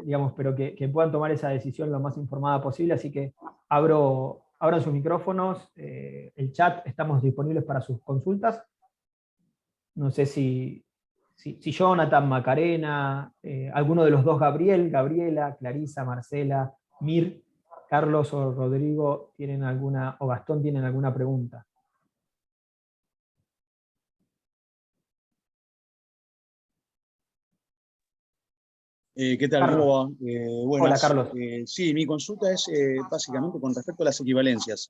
digamos, pero que puedan tomar esa decisión lo más informada posible. Así que abran sus micrófonos, el chat, estamos disponibles para sus consultas. No sé si Jonathan, Macarena, alguno de los dos, Gabriela, Clarisa, Marcela, Mir, Carlos o Rodrigo tienen alguna, o Gastón tienen alguna pregunta. ¿Qué tal? Carlos. ¿Cómo va? Hola, Buenas. Carlos. Sí, mi consulta es básicamente con respecto a las equivalencias.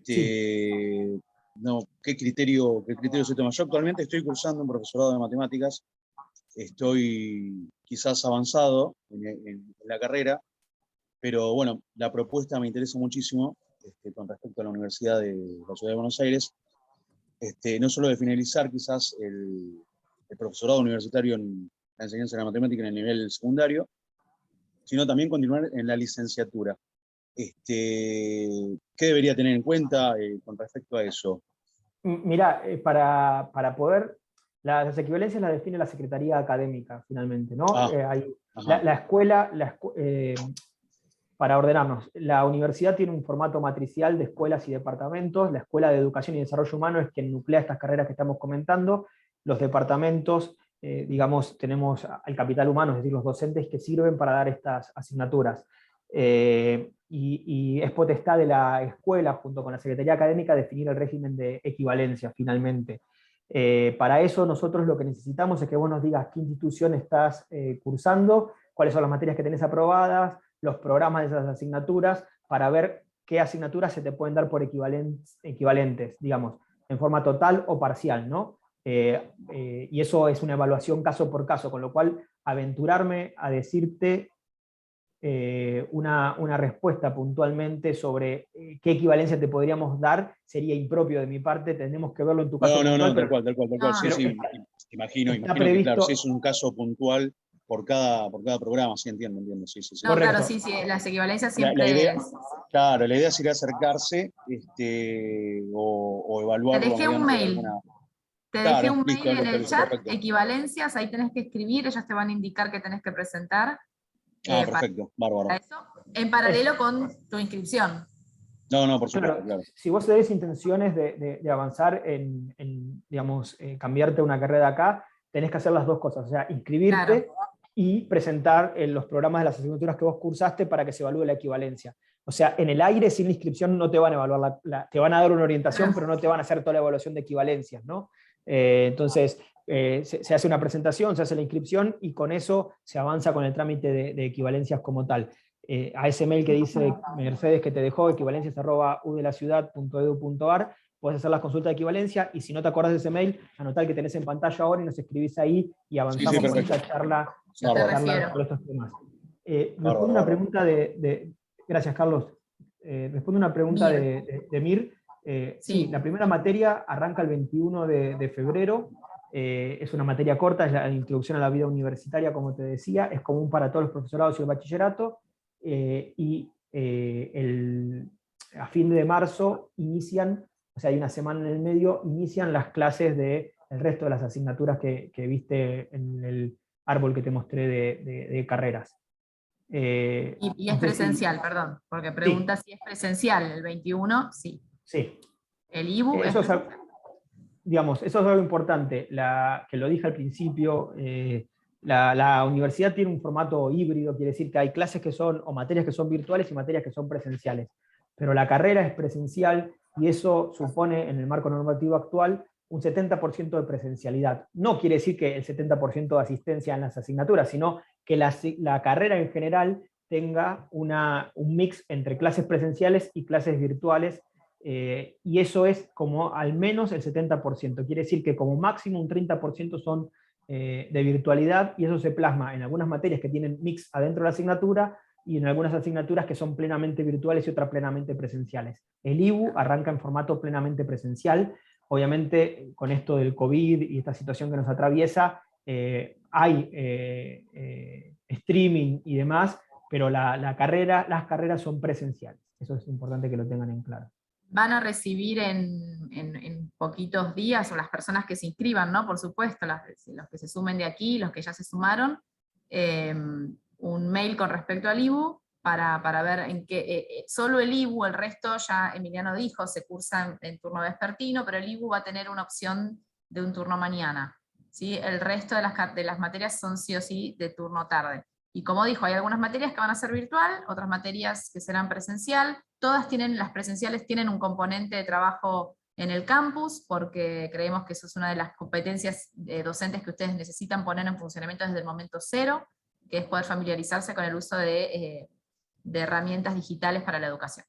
Sí. No, ¿qué criterio se toma? Yo actualmente estoy cursando un profesorado de matemáticas, estoy quizás avanzado en la carrera, pero bueno, la propuesta me interesa muchísimo con respecto a la Universidad de la Ciudad de Buenos Aires, no solo de finalizar quizás el profesorado universitario en la enseñanza de la matemática en el nivel secundario, sino también continuar en la licenciatura. ¿Qué debería tener en cuenta con respecto a eso? Mira, para poder, las equivalencias las define la Secretaría Académica, finalmente, ¿no? Ah, ajá, La escuela, para ordenarnos, la universidad tiene un formato matricial de escuelas y departamentos. La Escuela de Educación y Desarrollo Humano es quien nuclea estas carreras que estamos comentando. Los departamentos, digamos, tenemos al capital humano, es decir, los docentes que sirven para dar estas asignaturas. Y es potestad de la escuela, junto con la Secretaría Académica, definir el régimen de equivalencia, finalmente. Para eso nosotros lo que necesitamos es que vos nos digas qué institución estás cursando, cuáles son las materias que tenés aprobadas, los programas de esas asignaturas, para ver qué asignaturas se te pueden dar por equivalentes, digamos, en forma total o parcial, ¿no? Y eso es una evaluación caso por caso, con lo cual aventurarme a decirte una respuesta puntualmente sobre qué equivalencia te podríamos dar sería impropio de mi parte, tenemos que verlo en tu caso no, puntual, tal pero, cual, tal cual, tal cual. Sí, No, pero sí, está, imagino está que claro, si previsto, es un caso puntual por cada programa, sí, entiendo, sí, sí, sí. no, claro, correcto. sí, sí, las equivalencias La idea, siempre es... claro, la idea sería acercarse o Te evaluarlo dejé un mediante mail. alguna. Te dejé Claro, un listo, mail en el listo, chat, perfecto. equivalencias, ahí tenés que escribir, ellos te van a indicar qué tenés que presentar Ah, para perfecto, bárbaro. eso, en Es, paralelo con tu inscripción. No, por supuesto, Claro, claro. si vos tenés intenciones de avanzar digamos, cambiarte una carrera acá, tenés que hacer las dos cosas, o sea, Claro, inscribirte y presentar los programas de las asignaturas que vos cursaste para que se evalúe la equivalencia. O sea, en el aire, sin la inscripción, no te van a evaluar, te van a dar una orientación, pero claro. no te van a hacer toda la evaluación de equivalencias, ¿no? Entonces, se hace una presentación, se hace la inscripción y con eso se avanza con el trámite de equivalencias como tal. A ese mail que dice Mercedes que te dejó, equivalencias@udelaciudad.edu.ar, puedes hacer las consultas de equivalencia, y si no te acordás de ese mail, anotá el que tenés en pantalla ahora y nos escribís ahí y Sí, sí, avanzamos con perfecto. esta charla, Yo te Bárbaro, sobre refiero. estos temas. Responde bárbaro, una bárbaro. pregunta gracias, Carlos. Responde una pregunta Mir, de Mir. Sí, sí. la primera materia arranca el 21 de febrero. Es una materia corta, es la introducción a la vida universitaria, como te decía, es común para todos los profesorados y el bachillerato. A fin de marzo inician, o sea, hay una semana en el medio, inician las clases del resto de las asignaturas que viste en el árbol que te mostré de carreras. Y es No sé si... presencial, perdón, porque Sí, pregunta si es presencial el 21, sí. sí. El IBU es Eso es, presencial. digamos, eso es algo importante, que lo dije al principio. La universidad tiene un formato híbrido, quiere decir que hay clases que son, o materias que son virtuales y materias que son presenciales. Pero la carrera es presencial y eso supone, en el marco normativo actual, un 70% de presencialidad. No quiere decir que el 70% de asistencia en las asignaturas, sino que la carrera en general tenga un mix entre clases presenciales y clases virtuales, y eso es como al menos el 70%. Quiere decir que como máximo un 30% son de virtualidad, y eso se plasma en algunas materias que tienen mix adentro de la asignatura y en algunas asignaturas que son plenamente virtuales y otras plenamente presenciales. El IBU arranca en formato plenamente presencial. Obviamente, con esto del COVID y esta situación que nos atraviesa, hay streaming y demás, pero las carreras son presenciales. Eso es importante que lo tengan en claro. Van a recibir en poquitos días, o las personas que se inscriban, ¿no? Por supuesto, los que se sumen de aquí, los que ya se sumaron, un mail con respecto al IBU para ver en qué, solo el IBU, el resto ya Emiliano dijo, se cursa en turno vespertino, pero el IBU va a tener una opción de un turno mañana, ¿sí? El resto de las materias son sí o sí de turno tarde. Y como dijo, hay algunas materias que van a ser virtual, otras materias que serán presencial. Las presenciales tienen un componente de trabajo en el campus, porque creemos que eso es una de las competencias docentes que ustedes necesitan poner en funcionamiento desde el momento cero. que es poder familiarizarse con el uso de herramientas digitales para la educación.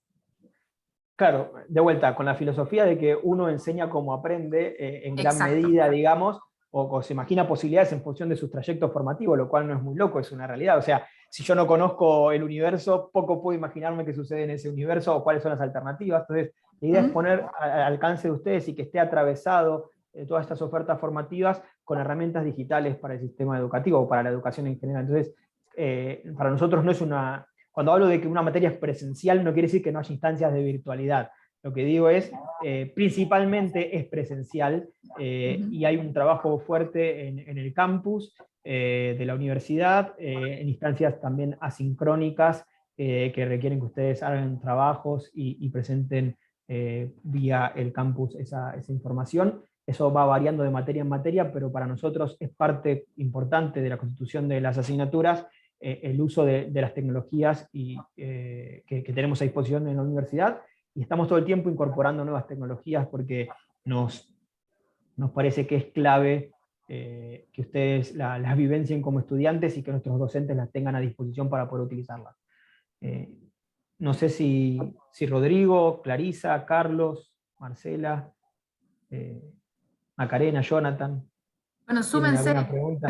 Claro, de vuelta, con la filosofía de que uno enseña como aprende, en gran Exacto. medida, digamos, o se imagina posibilidades en función de sus trayectos formativos, lo cual no es muy loco, es una realidad. O sea, si yo no conozco el universo, poco puedo imaginarme qué sucede en ese universo o cuáles son las alternativas. Entonces, la idea es poner al alcance de ustedes y que esté atravesado todas estas ofertas formativas con herramientas digitales para el sistema educativo o para la educación en general. Entonces, para nosotros no es una... Cuando hablo de que una materia es presencial, no quiere decir que no haya instancias de virtualidad. Lo que digo es, principalmente es presencial, y hay un trabajo fuerte en el campus de la universidad, en instancias también asincrónicas, que requieren que ustedes hagan trabajos y presenten vía el campus esa información. Eso va variando de materia en materia, pero para nosotros es parte importante de la constitución de las asignaturas, el uso de las tecnologías que tenemos a disposición en la universidad, y estamos todo el tiempo incorporando nuevas tecnologías porque nos parece que es clave que ustedes las vivencien como estudiantes y que nuestros docentes las tengan a disposición para poder utilizarlas. No sé si Rodrigo, Clarisa, Carlos, Marcela, Macarena, Jonathan, bueno, ¿tienen súmense. alguna pregunta?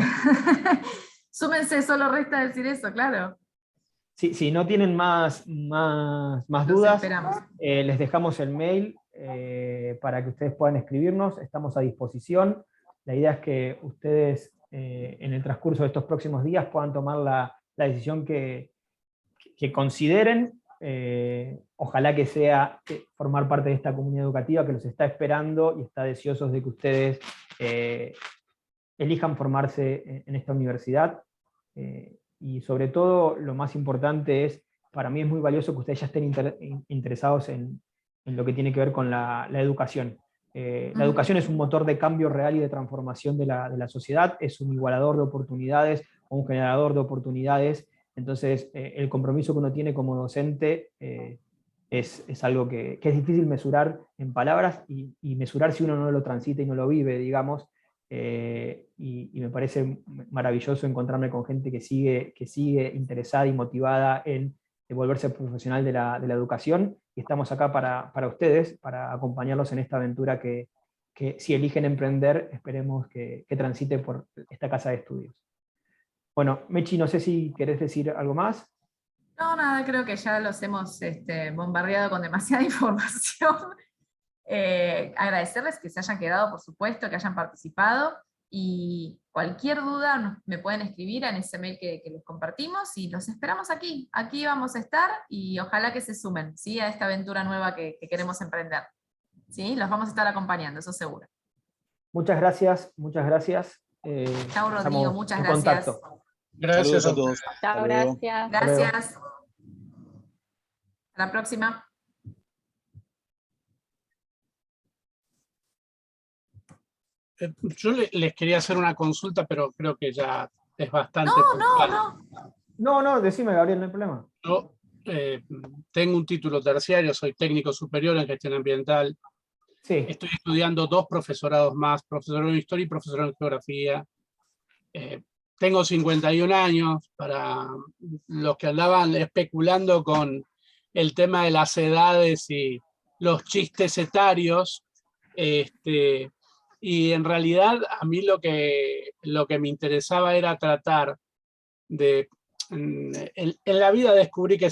Súmense, solo resta decir eso, claro. Si no tienen más Los dudas, esperamos. les dejamos el mail para que ustedes puedan escribirnos, estamos a disposición. La idea es que ustedes en el transcurso de estos próximos días puedan tomar la decisión que consideren. Ojalá que sea formar parte de esta comunidad educativa que los está esperando y está deseosos de que ustedes elijan formarse en esta universidad. Y sobre todo, lo más importante es, para mí es muy valioso que ustedes ya estén interesados en lo que tiene que ver con la educación. La educación es un motor de cambio real y de transformación de la sociedad, es un igualador de oportunidades o un generador de oportunidades. Entonces, el compromiso que uno tiene como docente es algo que es difícil mesurar en palabras y mesurar si uno no lo transita y no lo vive, digamos. Y me parece maravilloso encontrarme con gente que sigue interesada y motivada en volverse profesional de la educación, y estamos acá para ustedes, para acompañarlos en esta aventura que si eligen emprender, esperemos que transite por esta casa de estudios. Bueno, Mechi, no sé si querés decir algo más. No, nada, creo que ya los hemos bombardeado con demasiada información. Agradecerles que se hayan quedado, por supuesto, que hayan participado, y cualquier duda me pueden escribir en ese mail que les compartimos, y los esperamos aquí. Aquí vamos a estar, y ojalá que se sumen, ¿sí?, a esta aventura nueva que queremos emprender. ¿Sí? Los vamos a estar acompañando, eso seguro. Muchas gracias, muchas gracias. Chao, Rodrigo, muchas gracias. Contacto. Gracias a todos. Chao, gracias. Gracias. Hasta la próxima. Yo les quería hacer una consulta, pero creo que ya es bastante. No, decime, Gabriel, no hay problema. Yo tengo un título terciario, soy técnico superior en gestión ambiental. Sí. Estoy estudiando 2 profesorados más, profesorado en historia y profesorado en geografía. Tengo 51 años, para los que andaban especulando con el tema de las edades y los chistes etarios, y en realidad a mí lo que me interesaba era tratar de... En la vida descubrí que